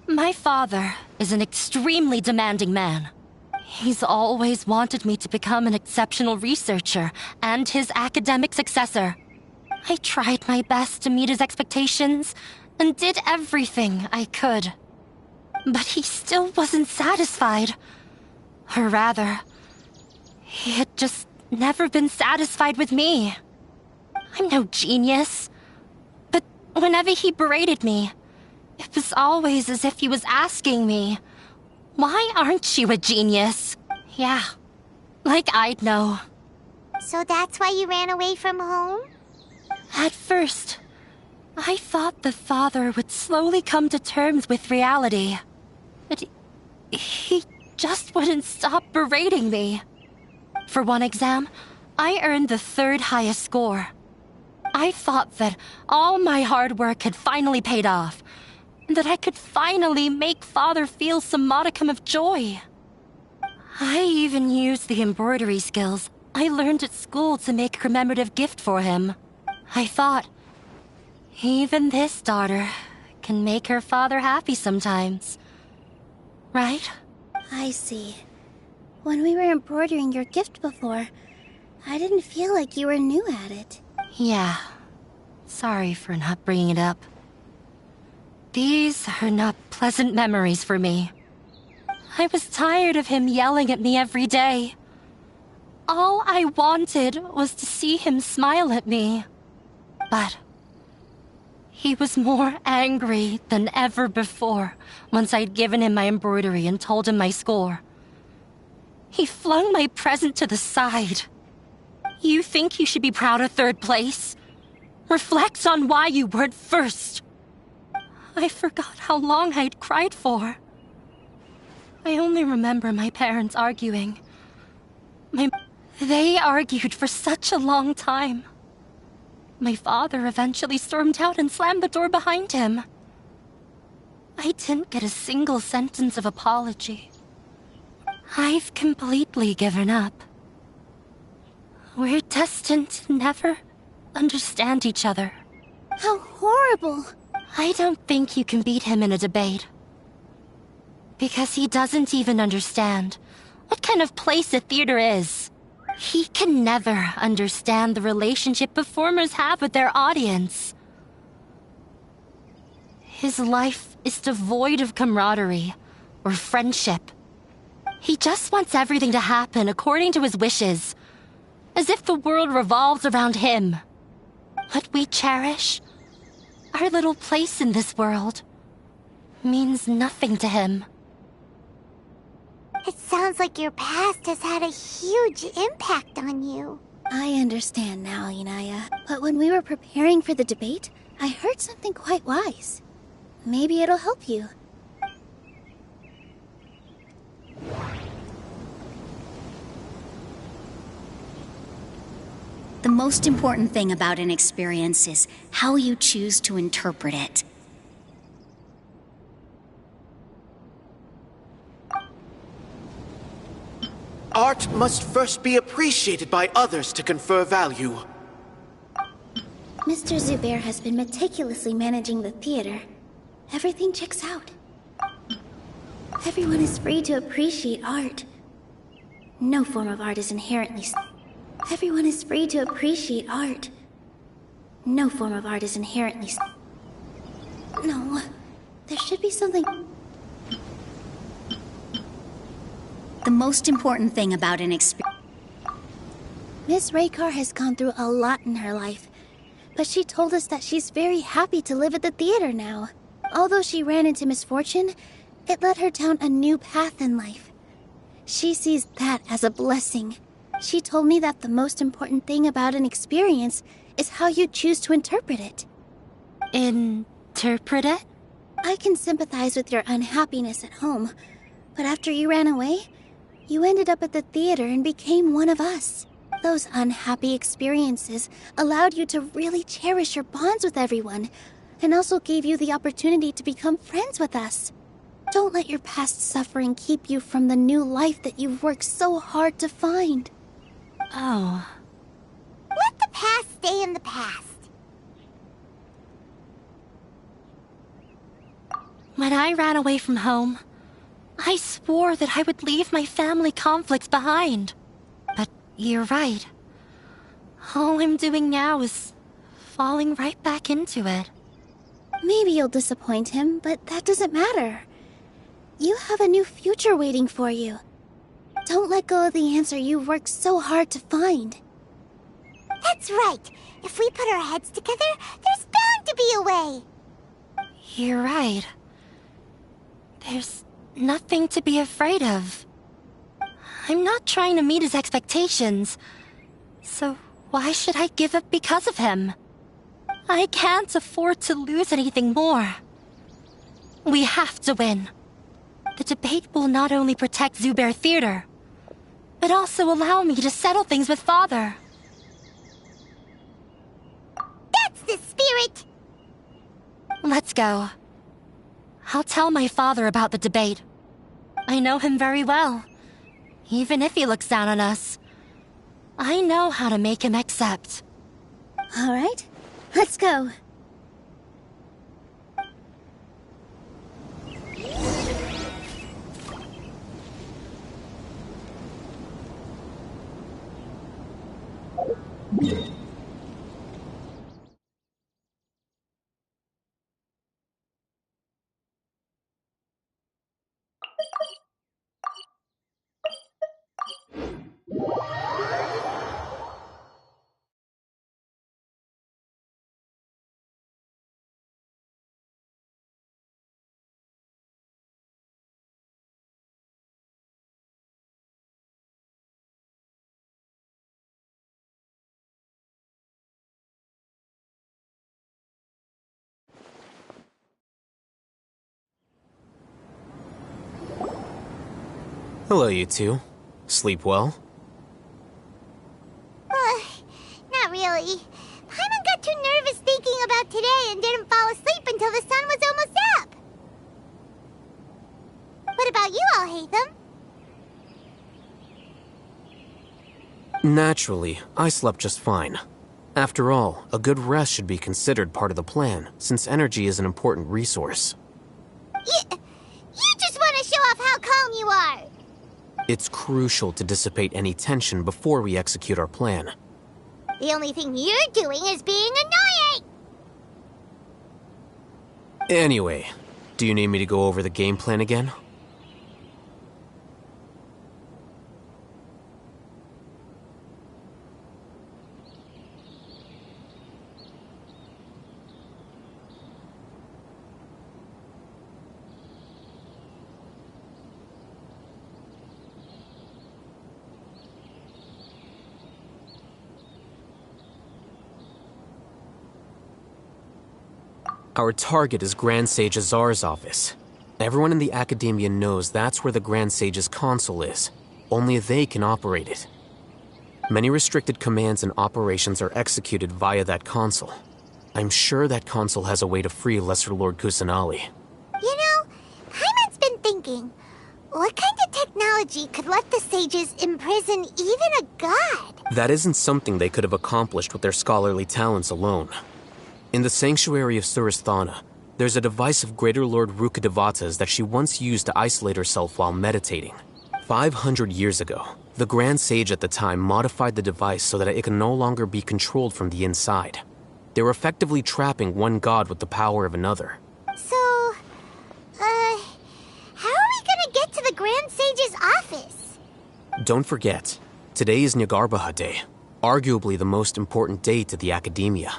My father is an extremely demanding man. He's always wanted me to become an exceptional researcher and his academic successor. I tried my best to meet his expectations and did everything I could. But he still wasn't satisfied. Or rather, he had just never been satisfied with me. I'm no genius. But whenever he berated me, it was always as if he was asking me, why aren't you a genius? Yeah, like I'd know. So that's why you ran away from home? At first, I thought the father would slowly come to terms with reality. But he just wouldn't stop berating me. For one exam, I earned the 3rd highest score. I thought that all my hard work had finally paid off, and that I could finally make Father feel some modicum of joy. I even used the embroidery skills I learned at school to make a commemorative gift for him. I thought, even this daughter can make her father happy sometimes. Right? I see. When we were embroidering your gift before, I didn't feel like you were new at it. Yeah. Sorry for not bringing it up. These are not pleasant memories for me. I was tired of him yelling at me every day. All I wanted was to see him smile at me. But he was more angry than ever before once I'd given him my embroidery and told him my score. He flung my present to the side. You think you should be proud of 3rd place? Reflect on why you weren't first. I forgot how long I'd cried for. I only remember my parents arguing. They argued for such a long time. My father eventually stormed out and slammed the door behind him. I didn't get a single sentence of apology. I've completely given up. We're destined to never understand each other. How horrible! I don't think you can beat him in a debate. Because he doesn't even understand what kind of place a theater is. He can never understand the relationship performers have with their audience. His life is devoid of camaraderie or friendship. He just wants everything to happen according to his wishes, as if the world revolves around him. What we cherish, our little place in this world, means nothing to him. It sounds like your past has had a huge impact on you. I understand now, Inaya. But when we were preparing for the debate, I heard something quite wise. Maybe it'll help you. The most important thing about an experience is how you choose to interpret it. Art must first be appreciated by others to confer value. Mr. Zubair has been meticulously managing the theater. Everything checks out. Everyone is free to appreciate art. No form of art is inherently... Everyone is free to appreciate art. No form of art is inherently... No, there should be something... The most important thing about an experience... Miss Raykar has gone through a lot in her life, but she told us that she's very happy to live at the theater now. Although she ran into misfortune, it led her down a new path in life. She sees that as a blessing. She told me that the most important thing about an experience is how you choose to interpret it. Interpret it? I can sympathize with your unhappiness at home, but after you ran away, you ended up at the theater and became one of us. Those unhappy experiences allowed you to really cherish your bonds with everyone, and also gave you the opportunity to become friends with us. Don't let your past suffering keep you from the new life that you've worked so hard to find. Oh. Let the past stay in the past. When I ran away from home, I swore that I would leave my family conflicts behind. But you're right. All I'm doing now is falling right back into it. Maybe you'll disappoint him, but that doesn't matter. You have a new future waiting for you. Don't let go of the answer you've worked so hard to find. That's right. If we put our heads together, there's bound to be a way. You're right. There's nothing to be afraid of. I'm not trying to meet his expectations, so why should I give up because of him? I can't afford to lose anything more. We have to win. The debate will not only protect Zubair Theater, but also allow me to settle things with Father. That's the spirit! Let's go. I'll tell my father about the debate. I know him very well. Even if he looks down on us, I know how to make him accept. All right, let's go. Hello, you two. Sleep well? Not really. Paimon got too nervous thinking about today and didn't fall asleep until the sun was almost up. What about you all, Hatham? Naturally, I slept just fine. After all, a good rest should be considered part of the plan, since energy is an important resource. You just want to show off how calm you are! It's crucial to dissipate any tension before we execute our plan. The only thing you're doing is being annoying! Anyway, do you need me to go over the game plan again? Our target is Grand Sage Azar's office. Everyone in the Academia knows that's where the Grand Sage's console is. Only they can operate it. Many restricted commands and operations are executed via that console. I'm sure that console has a way to free Lesser Lord Kusanali. You know, Paimon's been thinking, what kind of technology could let the sages imprison even a god? That isn't something they could have accomplished with their scholarly talents alone. In the Sanctuary of Suristhana, there's a device of Greater Lord Rukkhadevata's that she once used to isolate herself while meditating. 500 years ago, the Grand Sage at the time modified the device so that it can no longer be controlled from the inside. They were effectively trapping one god with the power of another. So, how are we gonna get to the Grand Sage's office? Don't forget, today is Nyagarbha Day, arguably the most important day to the Academia.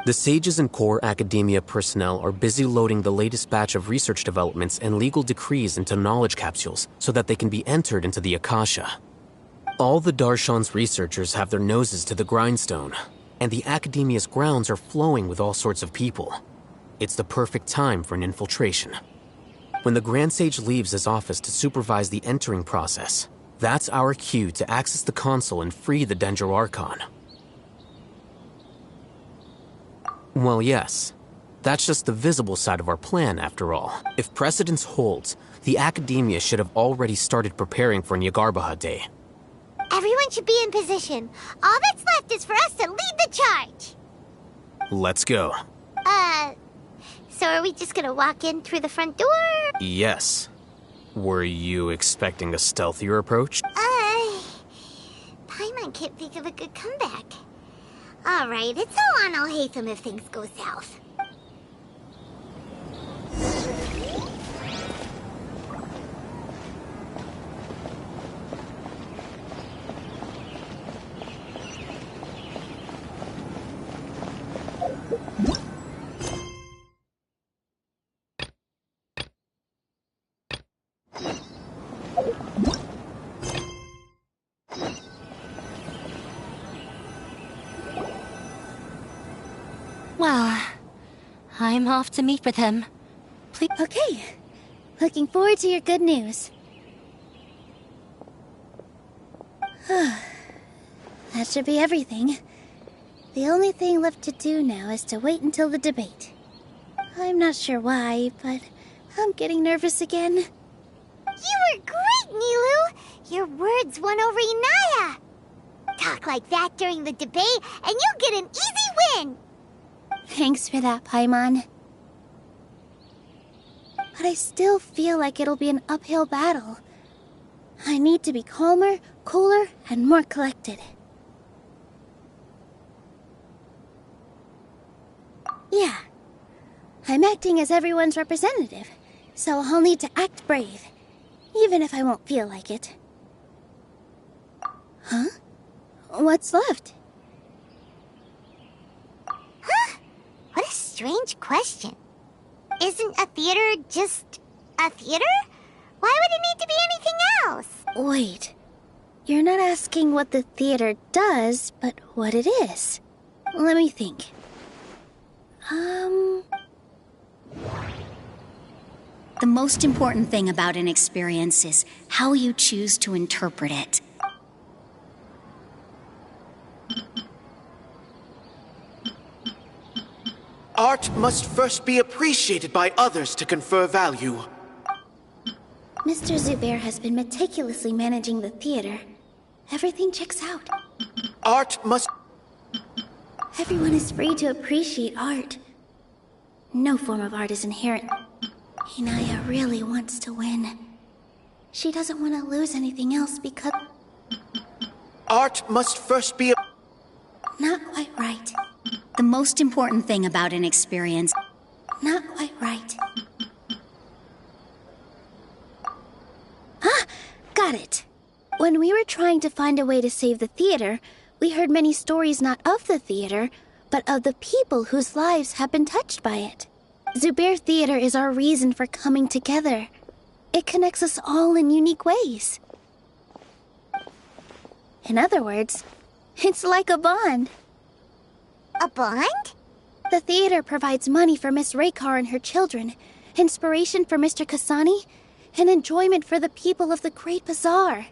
The sages and core Academia personnel are busy loading the latest batch of research developments and legal decrees into knowledge capsules so that they can be entered into the Akasha. All the Darshan's researchers have their noses to the grindstone, and the Academia's grounds are flowing with all sorts of people. It's the perfect time for an infiltration. When the Grand Sage leaves his office to supervise the entering process, that's our cue to access the console and free the Dendro Archon. Well, yes. That's just the visible side of our plan, after all. If precedence holds, the Academia should have already started preparing for Nyagarbha Day. Everyone should be in position. All that's left is for us to lead the charge. Let's go. So are we just gonna walk in through the front door? Yes. Were you expecting a stealthier approach? Paimon can't think of a good comeback. Alright, it's all on Al-Haytham if things go south. Well, I'm off to meet with him. Please. Okay. Looking forward to your good news. That should be everything. The only thing left to do now is to wait until the debate. I'm not sure why, but I'm getting nervous again. You were great, Nilou! Your words won over Inaya! Talk like that during the debate, and you'll get an easy win! Thanks for that, Paimon. But I still feel like it'll be an uphill battle. I need to be calmer, cooler, and more collected. Yeah. I'm acting as everyone's representative, so I'll need to act brave, even if I won't feel like it. Huh? What's left? Huh? What a strange question. Isn't a theater just a theater? Why would it need to be anything else? Wait. You're not asking what the theater does, but what it is. Let me think. The most important thing about an experience is how you choose to interpret it. Art must first be appreciated by others to confer value. Mr. Zubair has been meticulously managing the theater. Everything checks out. Art must... Everyone is free to appreciate art. No form of art is inherent. Inaya really wants to win. She doesn't want to lose anything else because... Art must first be... Not quite right. The most important thing about an experience... Not quite right. Ah! Got it. When we were trying to find a way to save the theater, we heard many stories not of the theater, but of the people whose lives have been touched by it. Subire Theater is our reason for coming together. It connects us all in unique ways. In other words, it's like a bond. A bond? The theater provides money for Miss Raykar and her children, inspiration for Mr. Kasani, and enjoyment for the people of the Great Bazaar.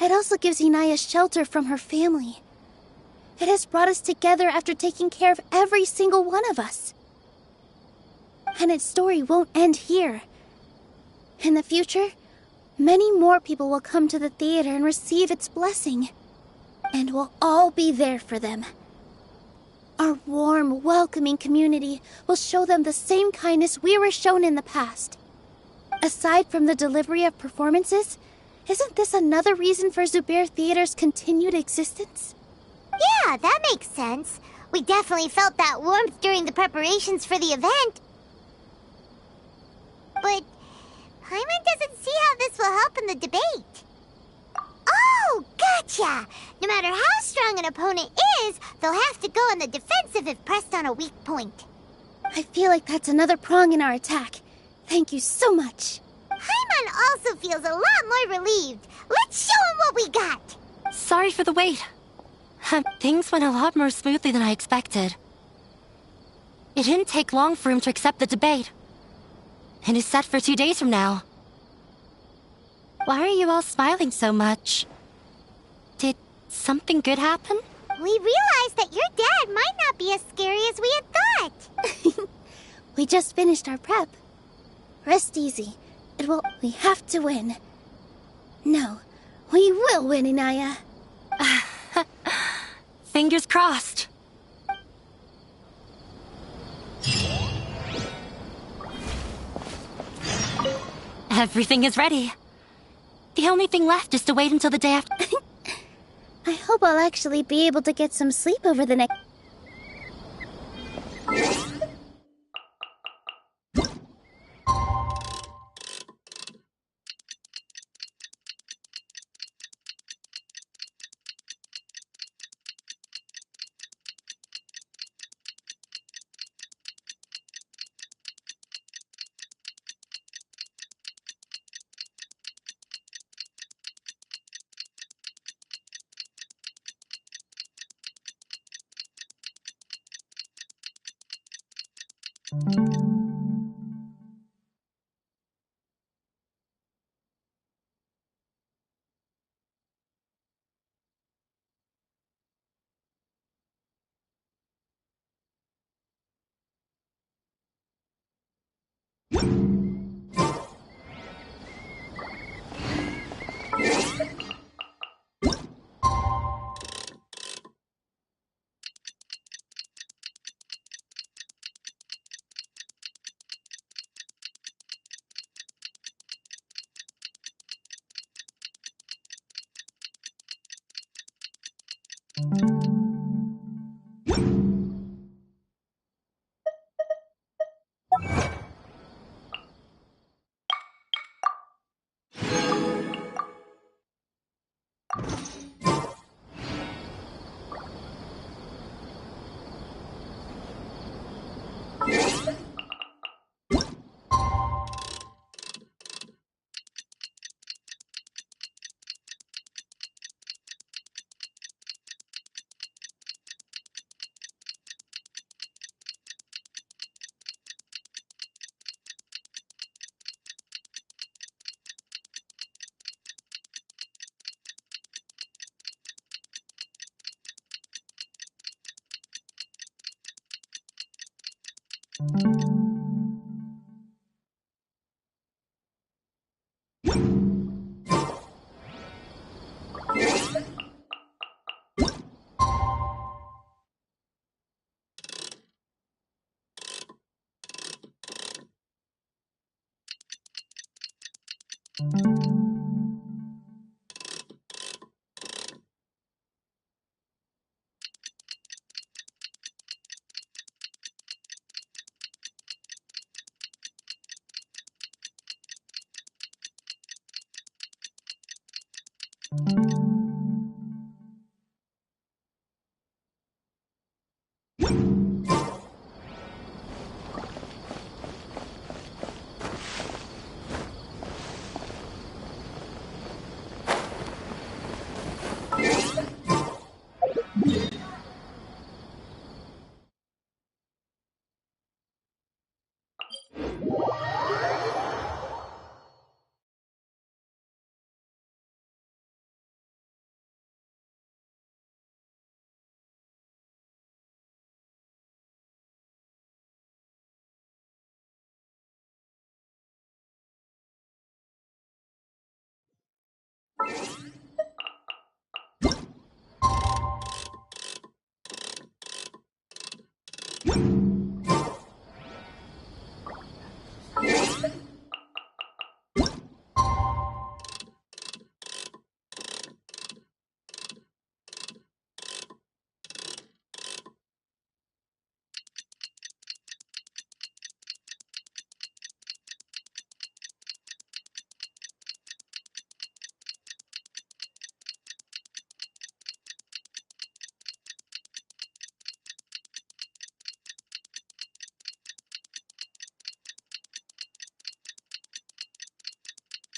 It also gives Inaya shelter from her family. It has brought us together after taking care of every single one of us. And its story won't end here. In the future, many more people will come to the theater and receive its blessing. And we'll all be there for them. Our warm, welcoming community will show them the same kindness we were shown in the past. Aside from the delivery of performances, isn't this another reason for Subire Theater's continued existence? Yeah, that makes sense. We definitely felt that warmth during the preparations for the event. But Paimon doesn't see how this will help in the debate. Oh, gotcha! No matter how strong an opponent is, they'll have to go on the defensive if pressed on a weak point. I feel like that's another prong in our attack. Thank you so much. Paimon also feels a lot more relieved. Let's show him what we got! Sorry for the wait. Things went a lot more smoothly than I expected. It didn't take long for him to accept the debate. And is set for 2 days from now. Why are you all smiling so much? Did something good happen? We realized that your dad might not be as scary as we had thought. We just finished our prep. Rest easy. We have to win. No, we will win, Inaya. Fingers crossed. Everything is ready. The only thing left is to wait until the day after. I hope I'll actually be able to get some sleep over the next...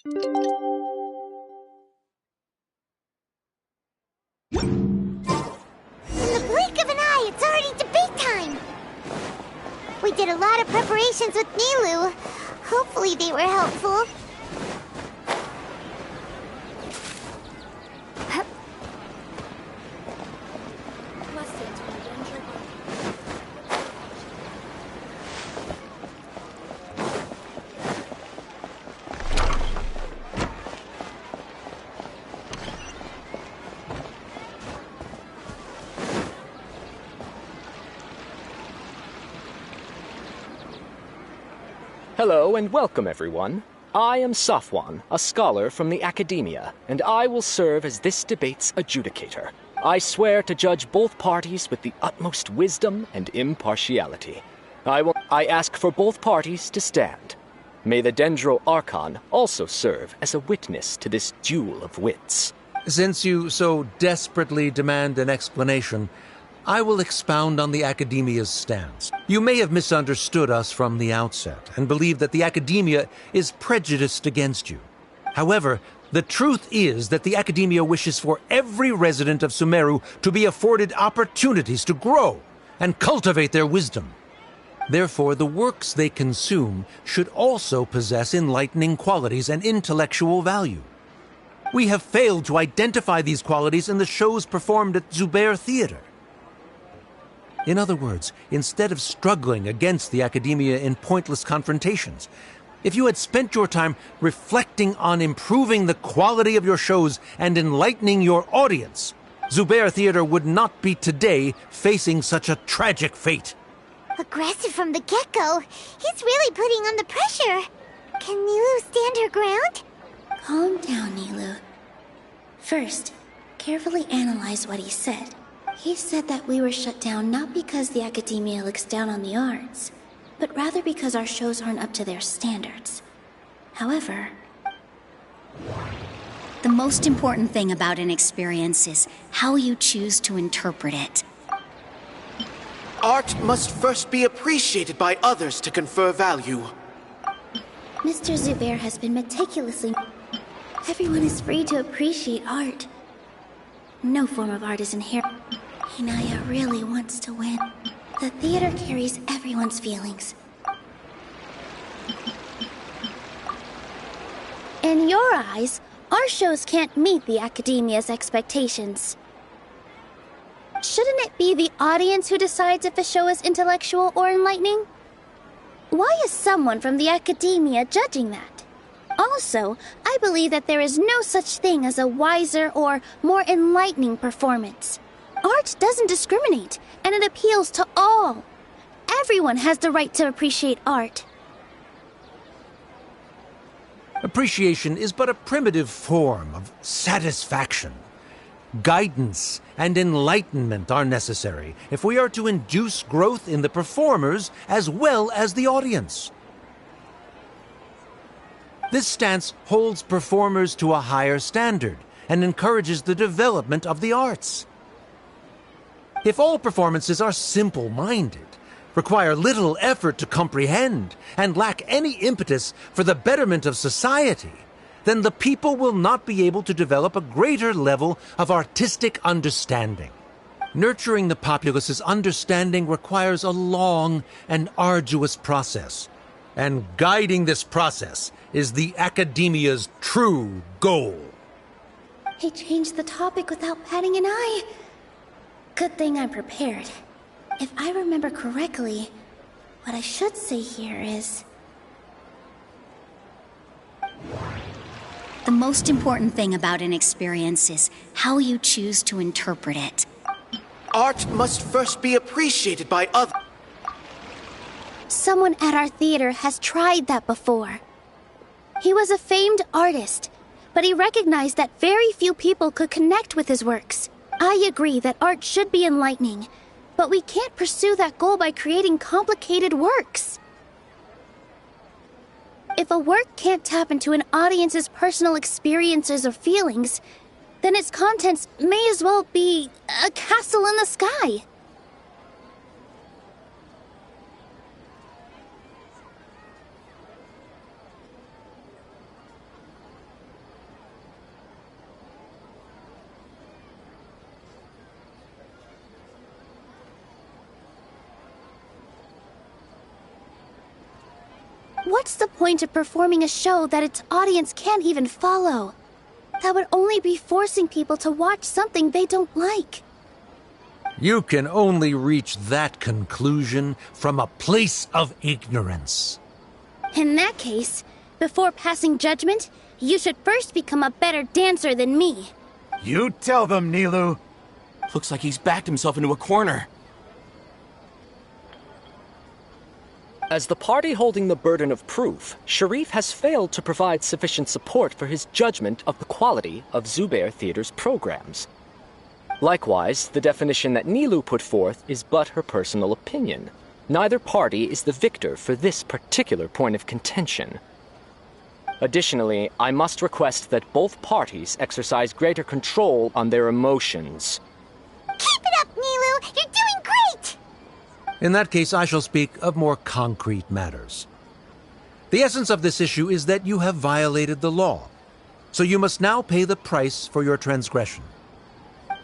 In the blink of an eye, it's already debate time! We did a lot of preparations with Nilou. Hopefully they were helpful. Hello and welcome, everyone. I am Safwan, a scholar from the Academia, and I will serve as this debate's adjudicator. I swear to judge both parties with the utmost wisdom and impartiality. I ask for both parties to stand. May the Dendro Archon also serve as a witness to this duel of wits. Since you so desperately demand an explanation, I will expound on the Academia's stance. You may have misunderstood us from the outset and believe that the Academia is prejudiced against you. However, the truth is that the Academia wishes for every resident of Sumeru to be afforded opportunities to grow and cultivate their wisdom. Therefore, the works they consume should also possess enlightening qualities and intellectual value. We have failed to identify these qualities in the shows performed at Subire Theater. In other words, instead of struggling against the Academia in pointless confrontations, if you had spent your time reflecting on improving the quality of your shows and enlightening your audience, Subire Theater would not be today facing such a tragic fate. Aggressive from the get-go. He's really putting on the pressure. Can Nilou stand her ground? Calm down, Nilou. First, carefully analyze what he said. He said that we were shut down not because the Academia looks down on the arts, but rather because our shows aren't up to their standards. However, the most important thing about an experience is how you choose to interpret it. Art must first be appreciated by others to confer value. Mr. Subire has been meticulously... Everyone is free to appreciate art. No form of art is inherent. Hinaya really wants to win. The theater carries everyone's feelings. In your eyes, our shows can't meet the Academia's expectations. Shouldn't it be the audience who decides if a show is intellectual or enlightening? Why is someone from the Academia judging that? Also, I believe that there is no such thing as a wiser or more enlightening performance. Art doesn't discriminate, and it appeals to all. Everyone has the right to appreciate art. Appreciation is but a primitive form of satisfaction. Guidance and enlightenment are necessary if we are to induce growth in the performers as well as the audience. This stance holds performers to a higher standard and encourages the development of the arts. If all performances are simple-minded, require little effort to comprehend, and lack any impetus for the betterment of society, then the people will not be able to develop a greater level of artistic understanding. Nurturing the populace's understanding requires a long and arduous process. And guiding this process is the Academia's true goal. He changed the topic without batting an eye. Good thing I'm prepared. If I remember correctly, what I should say here is... The most important thing about an experience is how you choose to interpret it. Art must first be appreciated by others. Someone at our theater has tried that before. He was a famed artist, but he recognized that very few people could connect with his works. I agree that art should be enlightening, but we can't pursue that goal by creating complicated works. If a work can't tap into an audience's personal experiences or feelings, then its contents may as well be a castle in the sky. What's the point of performing a show that its audience can't even follow? That would only be forcing people to watch something they don't like. You can only reach that conclusion from a place of ignorance. In that case, before passing judgment, you should first become a better dancer than me. You tell them, Nilou. Looks like he's backed himself into a corner. As the party holding the burden of proof, Sharif has failed to provide sufficient support for his judgment of the quality of Subire Theater's programs. Likewise, the definition that Nilou put forth is but her personal opinion. Neither party is the victor for this particular point of contention. Additionally, I must request that both parties exercise greater control on their emotions. Keep it up, Nilou! You're doing great! In that case, I shall speak of more concrete matters. The essence of this issue is that you have violated the law, so you must now pay the price for your transgression.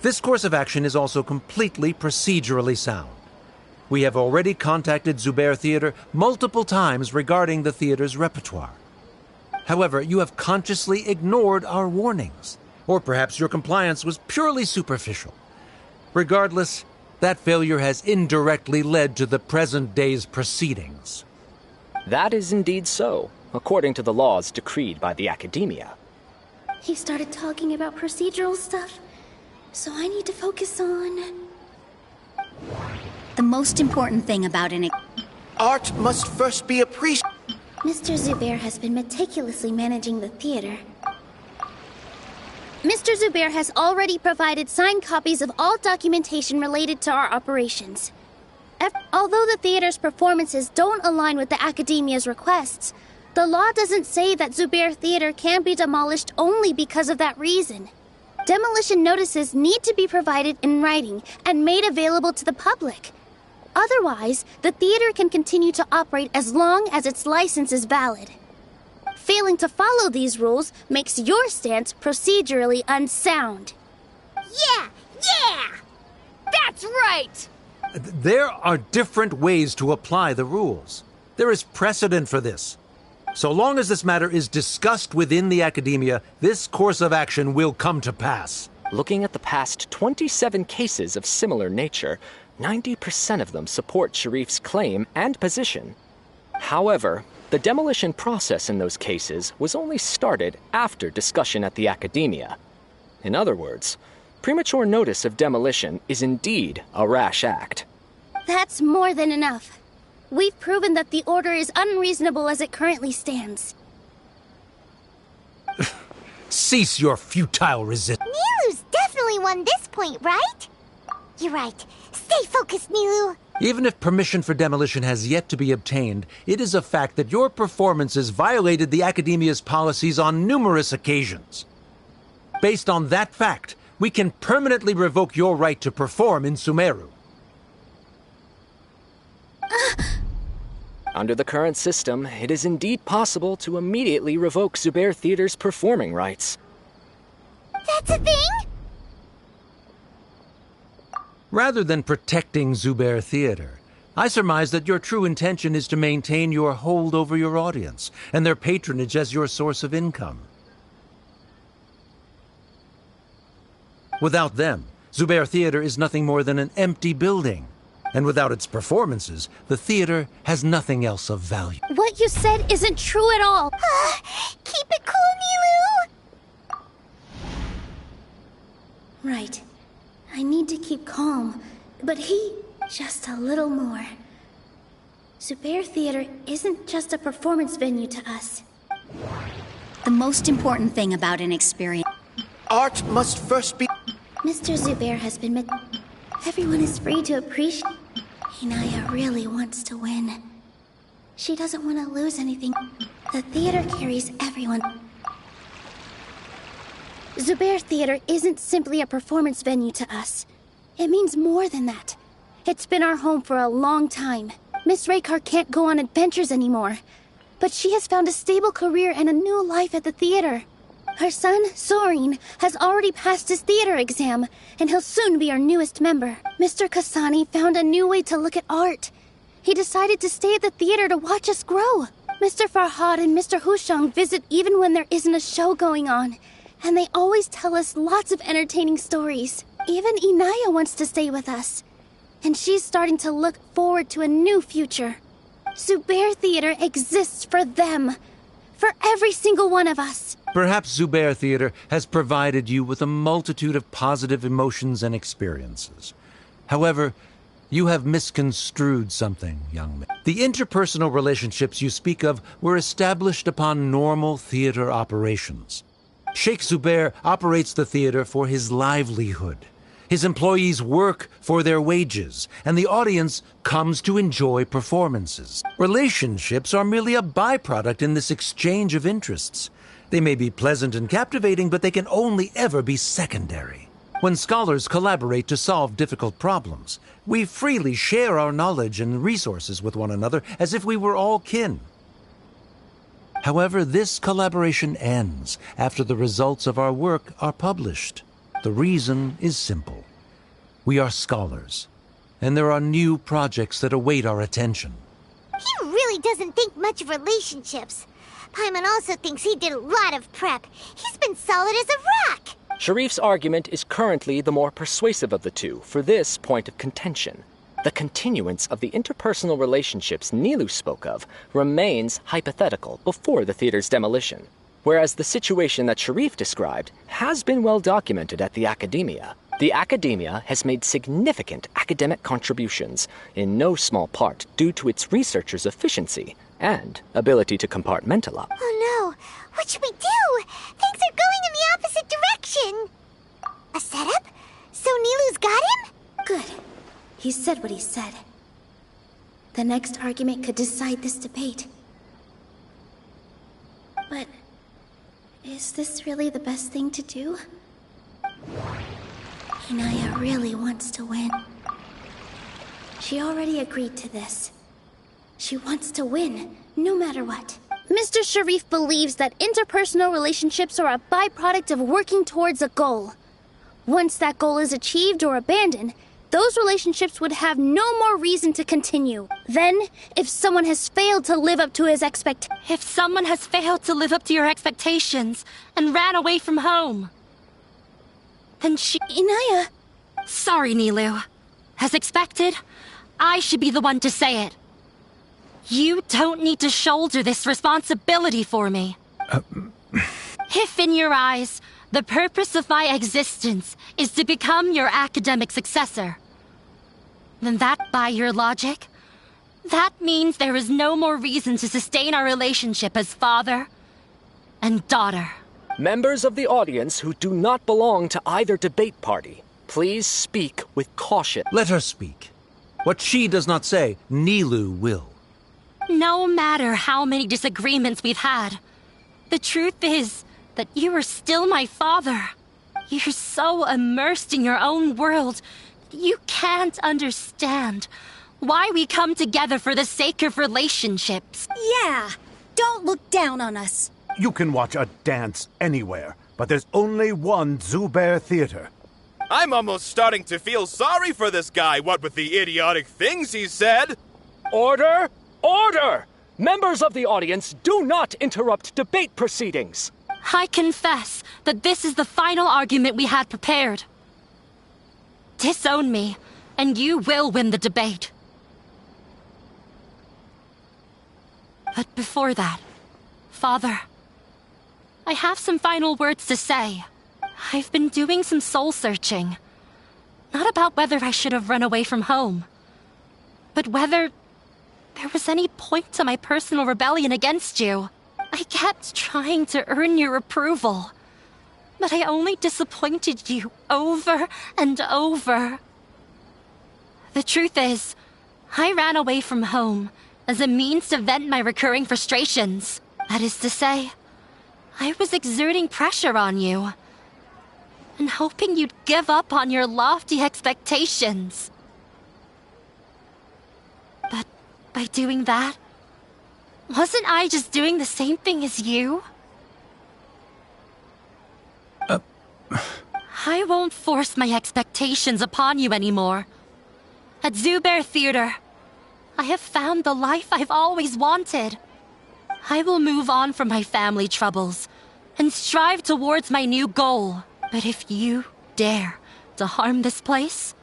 This course of action is also completely procedurally sound. We have already contacted Subire Theater multiple times regarding the theater's repertoire. However, you have consciously ignored our warnings, or perhaps your compliance was purely superficial. Regardless, that failure has indirectly led to the present day's proceedings. That is indeed so, according to the laws decreed by the Academia. He started talking about procedural stuff, so I need to focus on... The most important thing about an... Art must first be appreciated. Mr. Subire has been meticulously managing the theater. Mr. Subire has already provided signed copies of all documentation related to our operations. Although the theater's performances don't align with the Academia's requests, the law doesn't say that Subire Theater can be demolished only because of that reason. Demolition notices need to be provided in writing and made available to the public. Otherwise, the theater can continue to operate as long as its license is valid. Failing to follow these rules makes your stance procedurally unsound. Yeah! That's right! There are different ways to apply the rules. There is precedent for this. So long as this matter is discussed within the Academia, this course of action will come to pass. Looking at the past 27 cases of similar nature, 90% of them support Sharif's claim and position. However, the demolition process in those cases was only started after discussion at the Academia. In other words, premature notice of demolition is indeed a rash act. That's more than enough. We've proven that the order is unreasonable as it currently stands. Cease your futile resistance. Nilou's definitely won this point, right? You're right. Stay focused, Nilou. Even if permission for demolition has yet to be obtained, it is a fact that your performances violated the Academia's policies on numerous occasions. Based on that fact, we can permanently revoke your right to perform in Sumeru. Under the current system, it is indeed possible to immediately revoke Subire Theater's performing rights. That's a thing? Rather than protecting Subire Theater, I surmise that your true intention is to maintain your hold over your audience, and their patronage as your source of income. Without them, Subire Theater is nothing more than an empty building. And without its performances, the theater has nothing else of value. What you said isn't true at all. Keep it cool, Nilou! Right. I need to keep calm, but just a little more. Subire Theater isn't just a performance venue to us. The most important thing about an experience... Art must first be... Mr. Subire has been Everyone is free to appreciate... Inaya really wants to win. She doesn't want to lose anything. The theater carries everyone. Subire Theater isn't simply a performance venue to us. It means more than that. It's been our home for a long time. Miss Raykar can't go on adventures anymore. But she has found a stable career and a new life at the theater. Her son, Soren, has already passed his theater exam, and he'll soon be our newest member. Mr. Kasani found a new way to look at art. He decided to stay at the theater to watch us grow. Mr. Farhad and Mr. Hushang visit even when there isn't a show going on, and they always tell us lots of entertaining stories. Even Inaya wants to stay with us, and she's starting to look forward to a new future. Subire Theater exists for them, for every single one of us. Perhaps Subire Theater has provided you with a multitude of positive emotions and experiences. However, you have misconstrued something, young man. The interpersonal relationships you speak of were established upon normal theater operations. Sheikh Subire operates the theater for his livelihood. His employees work for their wages, and the audience comes to enjoy performances. Relationships are merely a byproduct in this exchange of interests. They may be pleasant and captivating, but they can only ever be secondary. When scholars collaborate to solve difficult problems, we freely share our knowledge and resources with one another as if we were all kin. However, this collaboration ends after the results of our work are published. The reason is simple. We are scholars, and there are new projects that await our attention. He really doesn't think much of relationships. Paimon also thinks he did a lot of prep. He's been solid as a rock. Sharif's argument is currently the more persuasive of the two for this point of contention. The continuance of the interpersonal relationships Nilou spoke of remains hypothetical before the theater's demolition, whereas the situation that Sharif described has been well documented at the Academia. The Academia has made significant academic contributions, in no small part due to its researchers' efficiency and ability to compartmentalize. Oh no! What should we do? Things are going in the opposite direction! A setup? So Nilou's got him? Good. He said what he said. The next argument could decide this debate. But is this really the best thing to do? Inaya really wants to win. She already agreed to this. She wants to win, no matter what. Mr. Sharif believes that interpersonal relationships are a byproduct of working towards a goal. Once that goal is achieved or abandoned, those relationships would have no more reason to continue. Then, if someone has failed to live up to his expectations... If someone has failed to live up to your expectations and ran away from home, then she... Inaya! Sorry, Nilou. As expected, I should be the one to say it. You don't need to shoulder this responsibility for me. If in your eyes, the purpose of my existence is to become your academic successor, then that, by your logic, that means there is no more reason to sustain our relationship as father and daughter. Members of the audience who do not belong to either debate party, please speak with caution. Let her speak. What she does not say, Nilou will. No matter how many disagreements we've had, the truth is that you are still my father. You're so immersed in your own world, you can't understand why we come together for the sake of relationships. Yeah, don't look down on us. You can watch a dance anywhere, but there's only one Subire Theater. I'm almost starting to feel sorry for this guy, what with the idiotic things he said. Order! Order! Members of the audience, do not interrupt debate proceedings. I confess that this is the final argument we had prepared. Disown me, and you will win the debate. But before that, Father, I have some final words to say. I've been doing some soul-searching. Not about whether I should have run away from home, but whether there was any point to my personal rebellion against you. I kept trying to earn your approval, but I only disappointed you over and over. The truth is, I ran away from home as a means to vent my recurring frustrations. That is to say, I was exerting pressure on you and hoping you'd give up on your lofty expectations. But by doing that, wasn't I just doing the same thing as you? I won't force my expectations upon you anymore. At Subire Theater, I have found the life I've always wanted. I will move on from my family troubles and strive towards my new goal. But if you dare to harm this place,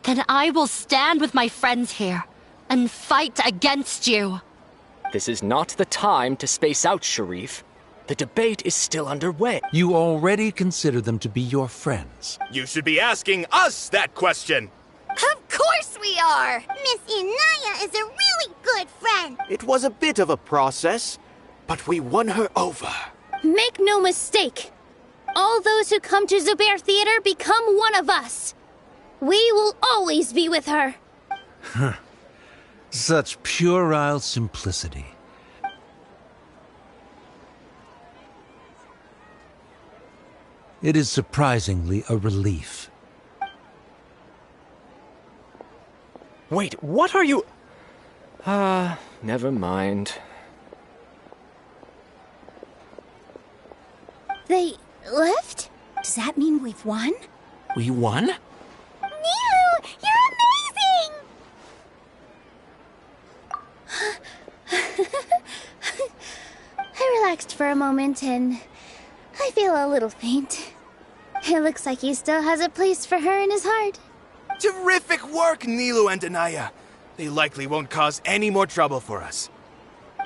then I will stand with my friends here and fight against you. This is not the time to space out, Sharif. The debate is still underway. You already consider them to be your friends. You should be asking us that question. Of course we are! Miss Inaya is a really good friend. It was a bit of a process, but we won her over. Make no mistake. All those who come to Subire Theater become one of us. We will always be with her. Such puerile simplicity. It is surprisingly a relief. Wait, what are you... never mind. They left? Does that mean we've won? We won? Nilou, you're amazing! I relaxed for a moment and I feel a little faint. It looks like he still has a place for her in his heart. Terrific work, Nilou and Anaya. They likely won't cause any more trouble for us.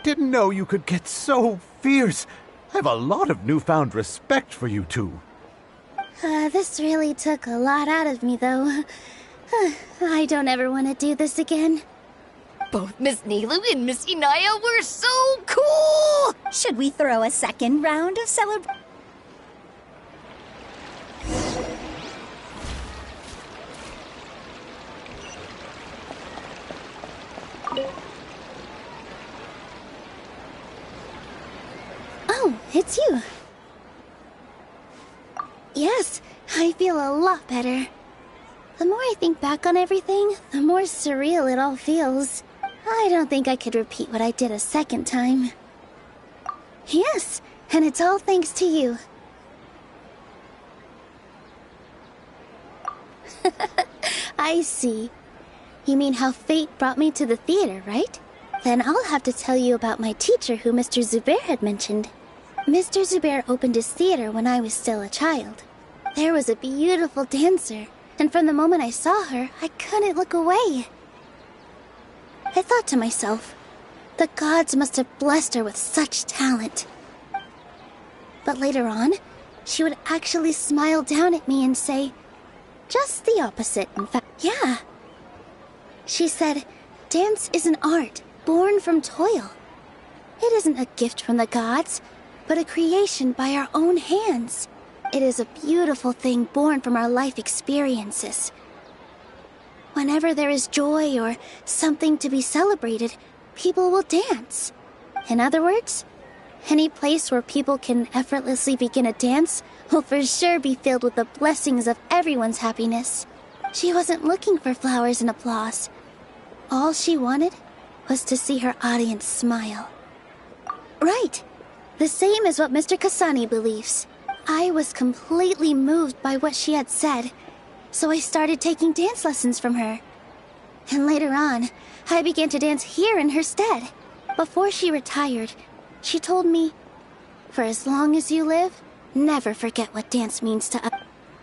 Didn't know you could get so fierce. I have a lot of newfound respect for you two. This really took a lot out of me, though. I don't ever want to do this again. Both Miss Nilou and Miss Inaya were so cool! Should we throw a second round of celebration? Oh, it's you. Yes, I feel a lot better. The more I think back on everything, the more surreal it all feels. I don't think I could repeat what I did a second time. Yes, and it's all thanks to you. I see. You mean how fate brought me to the theater, right? Then I'll have to tell you about my teacher who Mr. Subire had mentioned. Mr. Subire opened his theater when I was still a child. There was a beautiful dancer, and from the moment I saw her, I couldn't look away. I thought to myself, the gods must have blessed her with such talent. But later on, she would actually smile down at me and say, just the opposite, in fact. Yeah. She said, dance is an art born from toil. It isn't a gift from the gods, but a creation by our own hands. It is a beautiful thing born from our life experiences. Whenever there is joy or something to be celebrated, people will dance. In other words, any place where people can effortlessly begin a dance will for sure be filled with the blessings of everyone's happiness. She wasn't looking for flowers and applause. All she wanted was to see her audience smile. Right. The same as what Mr. Kasani believes. I was completely moved by what she had said, so I started taking dance lessons from her. And later on, I began to dance here in her stead. Before she retired, she told me, "For as long as you live, never forget what dance means to us."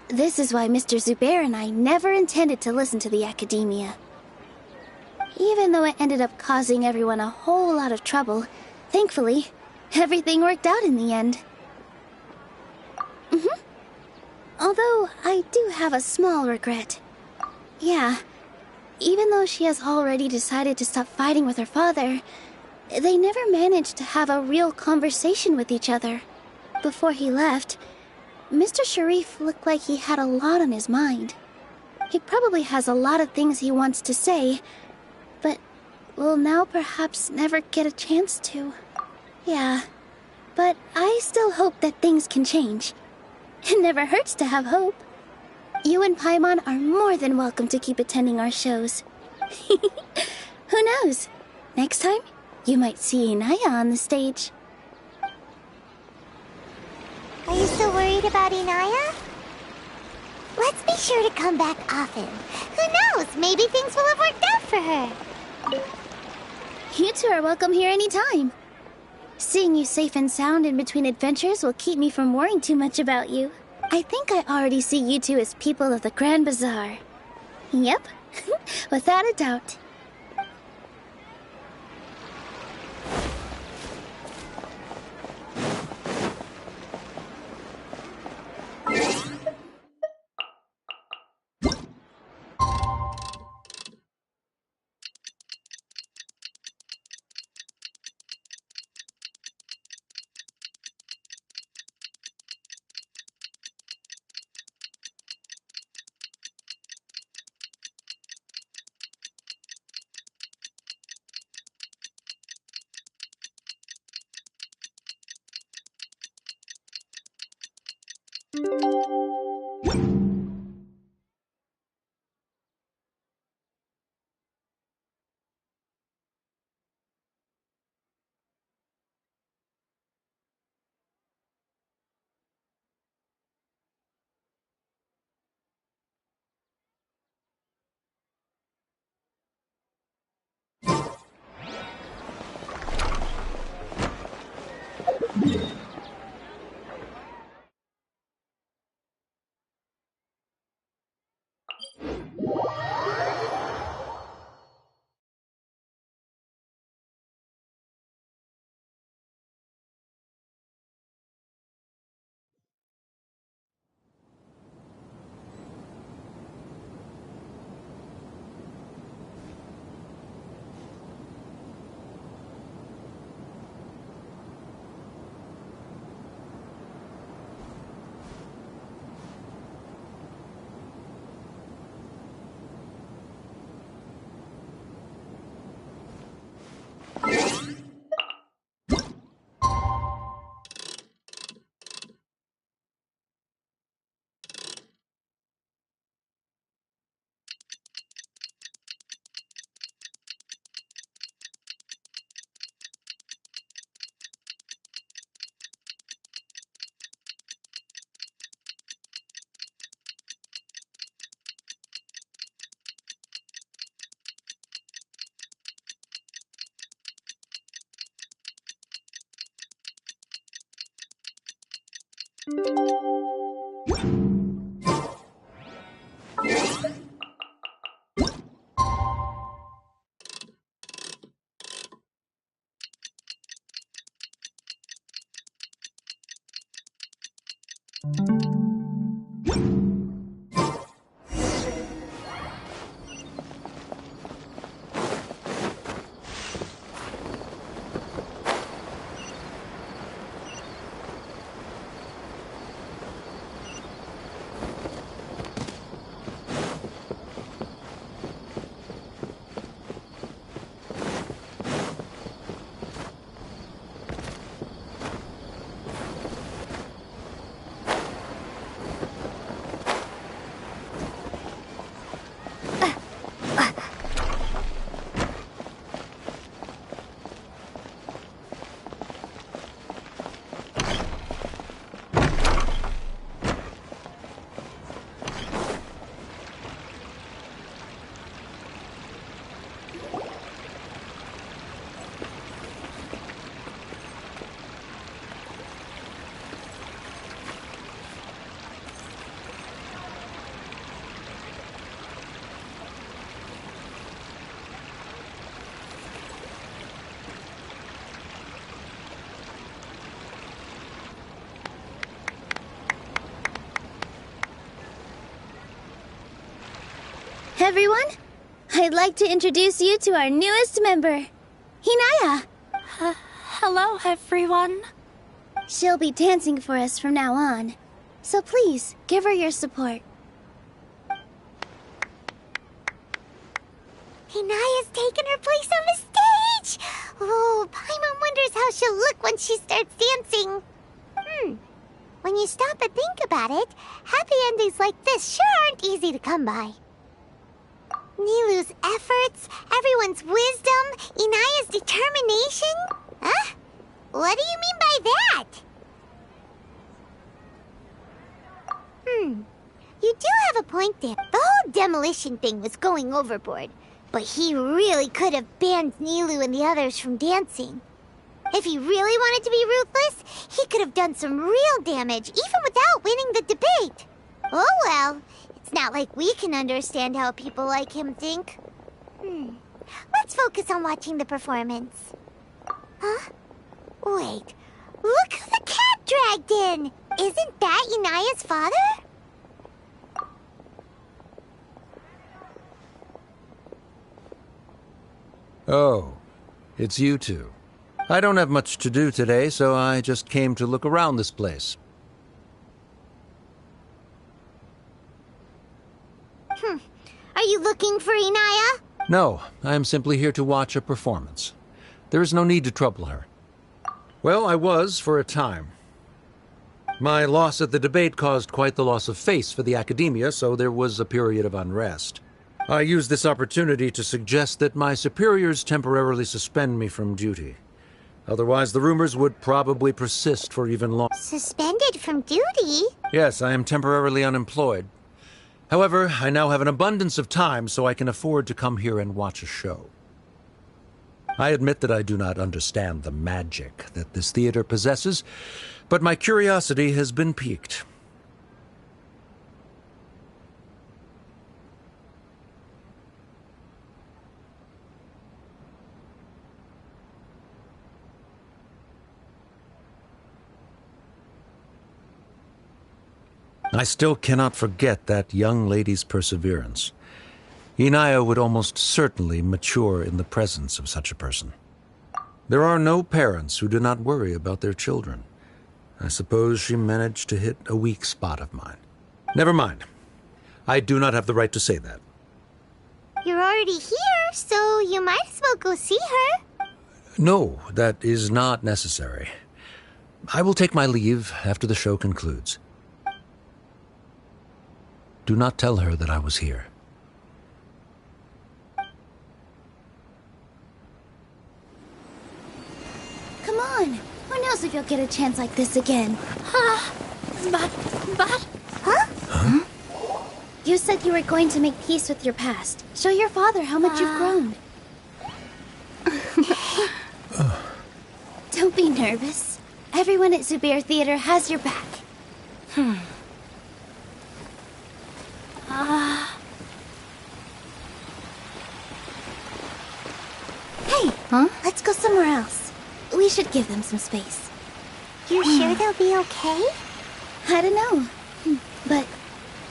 This is why Mr. Zubair and I never intended to listen to the academia. Even though it ended up causing everyone a whole lot of trouble, thankfully, everything worked out in the end. Although, I do have a small regret. Yeah, even though she has already decided to stop fighting with her father, they never managed to have a real conversation with each other. Before he left, Mr. Sharif looked like he had a lot on his mind. He probably has a lot of things he wants to say, but will now perhaps never get a chance to. Yeah, but I still hope that things can change. It never hurts to have hope. You and Paimon are more than welcome to keep attending our shows. Who knows? Next time, you might see Inaya on the stage. Are you still worried about Inaya? Let's be sure to come back often. Who knows? Maybe things will have worked out for her. You two are welcome here anytime. Seeing you safe and sound in between adventures will keep me from worrying too much about you. I think I already see you two as people of the Grand Bazaar. Yep, without a doubt. everyone. I'd like to introduce you to our newest member, Hinaya. Hello, everyone. She'll be dancing for us from now on, so please give her your support. Hinaya's taken her place on the stage! Oh, Paimon wonders how she'll look when she starts dancing. When you stop and think about it, happy endings like this sure aren't easy to come by. Nilou's efforts, everyone's wisdom, Inaya's determination? Huh? What do you mean by that? You do have a point there. The whole demolition thing was going overboard. But he really could have banned Nilou and the others from dancing. If he really wanted to be ruthless, he could have done some real damage, even without winning the debate. Oh well, it's not like we can understand how people like him think. Let's focus on watching the performance. Huh? Wait, look who the cat dragged in! Isn't that Inaya's father? Oh, it's you two. I don't have much to do today, so I just came to look around this place. Are you looking for Inaya? No, I am simply here to watch a performance. There is no need to trouble her. Well, I was for a time. My loss at the debate caused quite the loss of face for the academia, so there was a period of unrest. I used this opportunity to suggest that my superiors temporarily suspend me from duty. Otherwise, the rumors would probably persist for even longer. Suspended from duty? Yes, I am temporarily unemployed. However, I now have an abundance of time, so I can afford to come here and watch a show. I admit that I do not understand the magic that this theater possesses, but my curiosity has been piqued. I still cannot forget that young lady's perseverance. Inaya would almost certainly mature in the presence of such a person. There are no parents who do not worry about their children. I suppose she managed to hit a weak spot of mine. Never mind. I do not have the right to say that. You're already here, so you might as well go see her. No, that is not necessary. I will take my leave after the show concludes. Do not tell her that I was here. Come on. Who knows if you'll get a chance like this again? But... Huh? You said you were going to make peace with your past. Show your father how much you've grown. Don't be nervous. Everyone at Subire Theater has your back. Hey, let's go somewhere else. We should give them some space. You sure they'll be okay? I don't know, but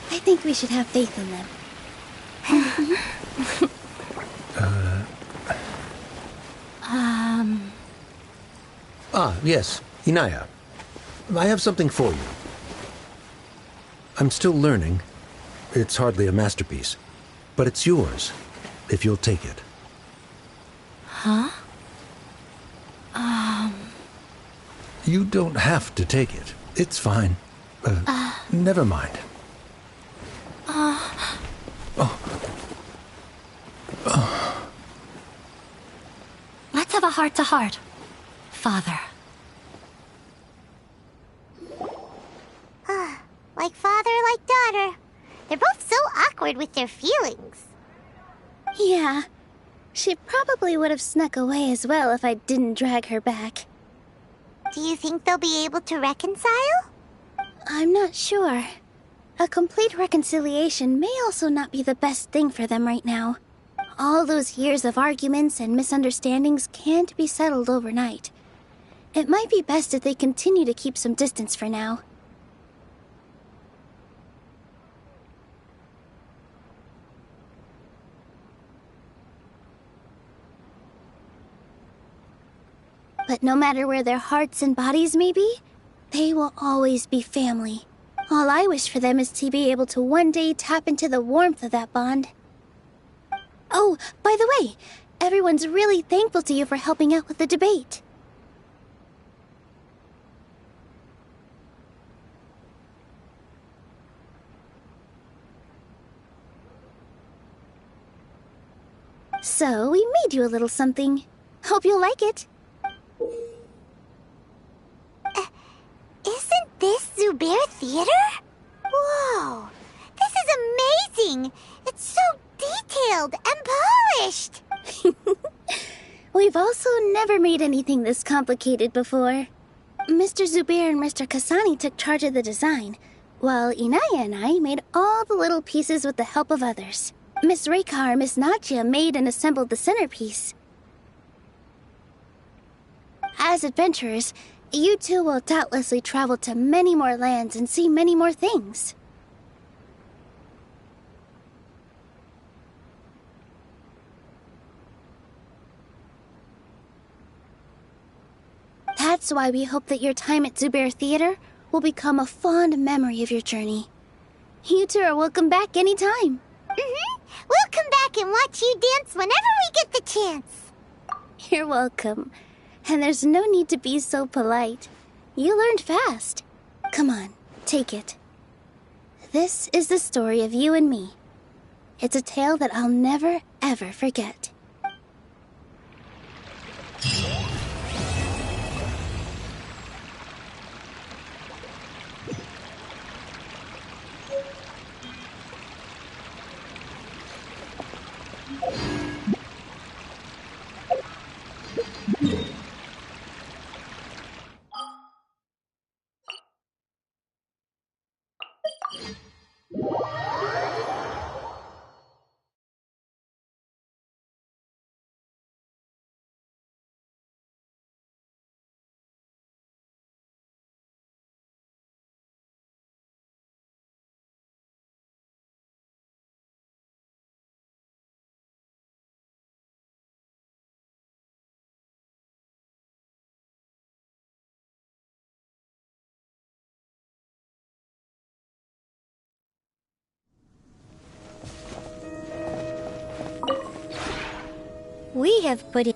I think we should have faith in them. Yes, Inaya. I have something for you. I'm still learning. It's hardly a masterpiece, but it's yours, if you'll take it. Huh? You don't have to take it. It's fine. Never mind. Let's have a heart-to-heart, Father. Like father, like daughter. They're both so awkward with their feelings. Yeah. She probably would have snuck away as well if I didn't drag her back. Do you think they'll be able to reconcile? I'm not sure. A complete reconciliation may also not be the best thing for them right now. All those years of arguments and misunderstandings can't be settled overnight. It might be best if they continue to keep some distance for now. But no matter where their hearts and bodies may be, they will always be family. All I wish for them is to be able to one day tap into the warmth of that bond. Oh, by the way, everyone's really thankful to you for helping out with the debate. So, we made you a little something. Hope you'll like it. Isn't this Subire Theater? Whoa! This is amazing! It's so detailed and polished! We've also never made anything this complicated before. Mr. Subire and Mr. Kasani took charge of the design, while Inaya and I made all the little pieces with the help of others. Miss Reika or Miss Nadia made and assembled the centerpiece. As adventurers, you two will doubtlessly travel to many more lands and see many more things. That's why we hope that your time at Subire Theater will become a fond memory of your journey. You two are welcome back anytime. We'll come back and watch you dance whenever we get the chance. You're welcome. And there's no need to be so polite. You learned fast. Come on, take it. This is the story of you and me. It's a tale that I'll never, ever forget. We have put it.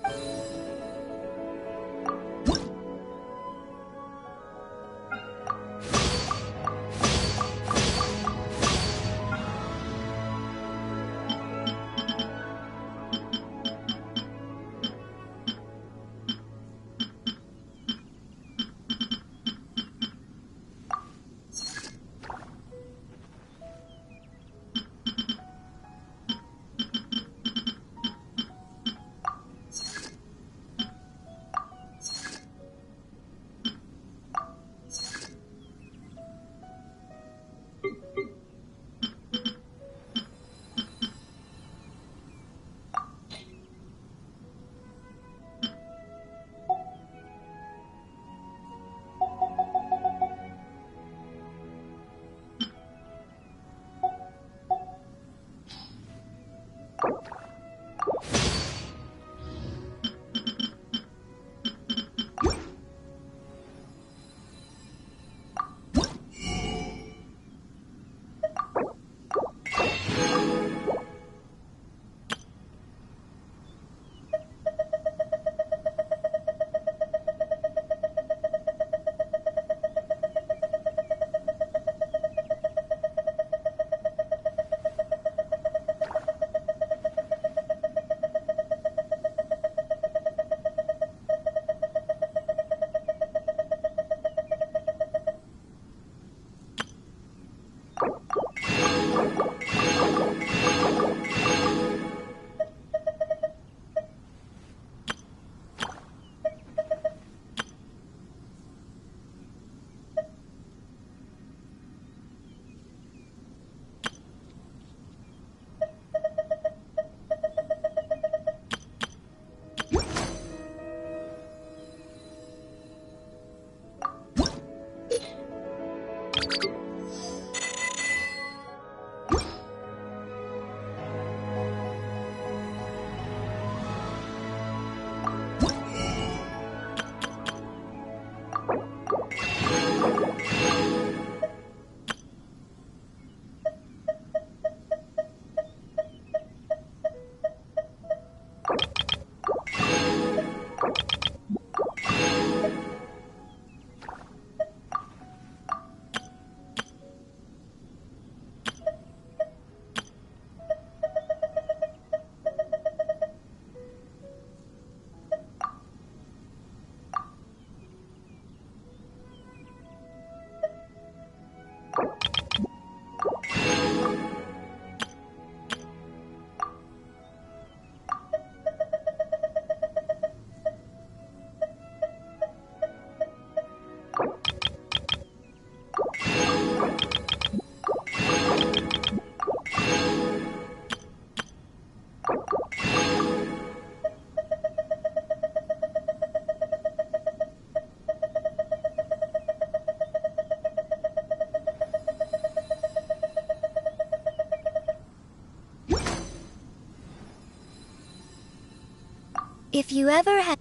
If you ever had...